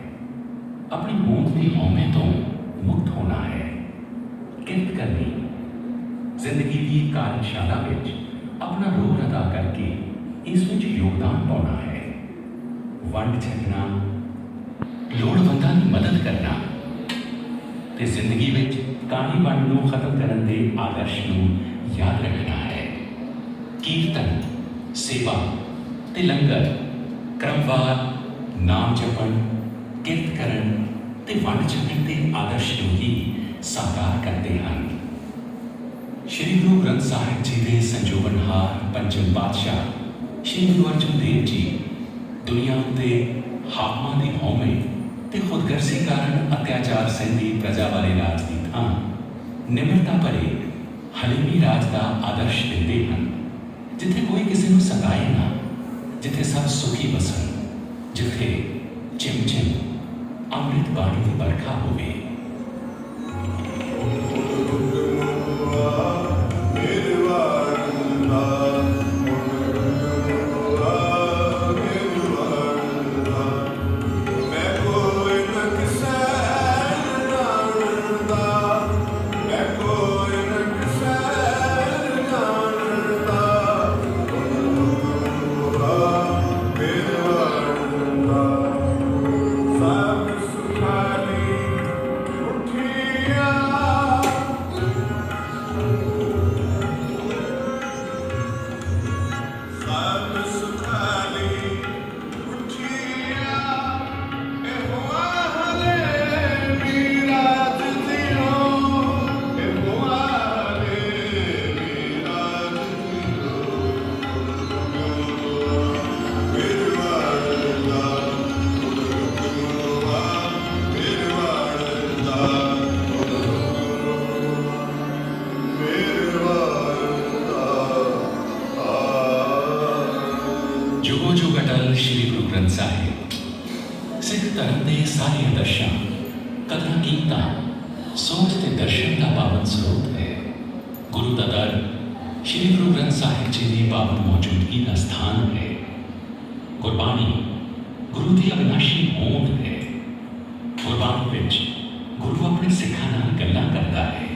ਆਪਣੀ ਹੋਂਦ ਦੀ ਹਉਮੈ ਤੋਂ ਮੁਕਤ ਹੋਣਾ ਹੈ। ਕਿਰਤ ਕਰਨੀ, ਜ਼ਿੰਦਗੀ ਦੀ ਕਾਰਜਸ਼ਾਲਾ ਵਿੱਚ ਆਪਣਾ ਰੋਲ ਅਦਾ ਕਰਕੇ ਇਸ ਵਿੱਚ ਯੋਗਦਾਨ ਪਾਉਣਾ ਹੈ। ਵੰਡ ਛਕਣਾ, ਲੋੜਵੰਦਾਂ ਦੀ ਮਦਦ ਕਰਨਾ ਤੇ ਜ਼ਿੰਦਗੀ ਵਿੱਚ ਕਾਣੀ ਵੰਡ ਨੂੰ ਖਤਮ ਕਰਨ ਦੇ ਆਦਰਸ਼ ਨੂੰ ਯਾਦ ਰੱਖਣਾ ਹੈ। ਕੀਰਤਨ, ਸੇਵਾ ਤੇ ਲੰਗਰ ਕ੍ਰਮਵਾਰ ਨਾਮ ਜਪਣ, ਕਿਰਤ ਕਰਨ ਤੇ ਵੰਡ ਛਕਣ ਦੇ ਆਦਰਸ਼ ਨੂੰ ਹੀ ਸਾਕਾਰ ਕਰਦੇ ਹਨ। ਸ਼੍ਰੀ ਗੁਰੂ ਗ੍ਰੰਥ ਸਾਹਿਬ ਜੀ ਦੇ ਸੰਜੋਗਨਹਾਰ ਪੰਚਮ ਪਾਤਸ਼ਾਹ ਸ਼੍ਰੀ ਗੁਰੂ ਅਰਜਨ ਦੇਵ ਜੀ ਦੁਨੀਆ ਉੱਤੇ ਹਾਕਮਾਂ ਦੀ ਹਉਮੈ ਤੇ ਖੁਦਗਰਜ਼ੀ ਕਾਰਨ ਅਤਿਆਚਾਰ ਸਹਿੰਦੀ ਪ੍ਰਜਾ ਵਾਲੇ ਰਾਜ ਦੀ ਥਾਂ ਨਿਮਰਤਾ ਭਰੇ ਹਲੀਮੀ ਰਾਜ ਦਾ ਆਦਰਸ਼ ਦਿੰਦੇ ਹਨ, ਜਿੱਥੇ ਕੋਈ ਕਿਸੇ ਨੂੰ ਸਤਾਏ ਨਾ, ਜਿੱਥੇ ਸਭ ਸੁਖੀ ਵਸਣ, ਜਿੱਥੇ ਚਿਮ ਚਿਮ ਅੰਮ੍ਰਿਤ ਬਾਣੀ ਦੀ ਵਰਖਾ ਹੋਵੇ। ਸ਼੍ਰੀ ਗੁਰੂ ਗ੍ਰੰਥ ਸਾਹਿਬ ਸਿੱਖ ਧਰਮ ਦੇ ਸਾਰੇ ਆਦਰਸ਼ਾਂ, ਕਦਰਾਂ ਕੀਮਤਾਂ, ਸੋਚ ਤੇ ਦਰਸ਼ਨ ਦਾ ਪਾਵਨ ਸਰੋਤ ਹੈ। ਗੁਰੂ ਦਾ ਦਰ ਸ਼੍ਰੀ ਗੁਰੂ ਗ੍ਰੰਥ ਸਾਹਿਬ ਜੀ ਦੀ ਪਾਵਨ ਮੌਜੂਦਗੀ ਦਾ ਸਥਾਨ ਹੈ। ਗੁਰਬਾਣੀ ਗੁਰੂ ਦੀ ਅਵਿਨਾਸ਼ੀ ਹੋਂਦ ਹੈ। ਗੁਰਬਾਣੀ ਵਿੱਚ ਗੁਰੂ ਆਪਣੇ ਸਿੱਖਾਂ ਨਾਲ ਗੱਲਾਂ ਕਰਦਾ ਹੈ,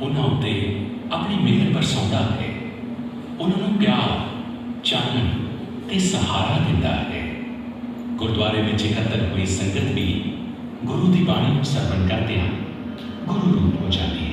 ਉਹਨਾਂ ਉੱਤੇ ਆਪਣੀ ਮਿਹਰ ਬਰਸਾਉਂਦਾ ਹੈ, ਉਹਨਾਂ ਨੂੰ ਪਿਆਰ, ਚਾਨਣ ਤੇ ਸਹਾਰਾ ਦਿੰਦਾ ਹੈ। ਗੁਰਦੁਆਰੇ ਵਿੱਚ ਇਕੱਤਰ ਹੋਈ ਸੰਗਤ ਵੀ ਗੁਰੂ ਦੀ ਬਾਣੀ ਨੂੰ ਸਰਵਣ ਕਰਦਿਆਂ ਗੁਰੂ ਰੂਪ ਹੋ ਜਾਂਦੀ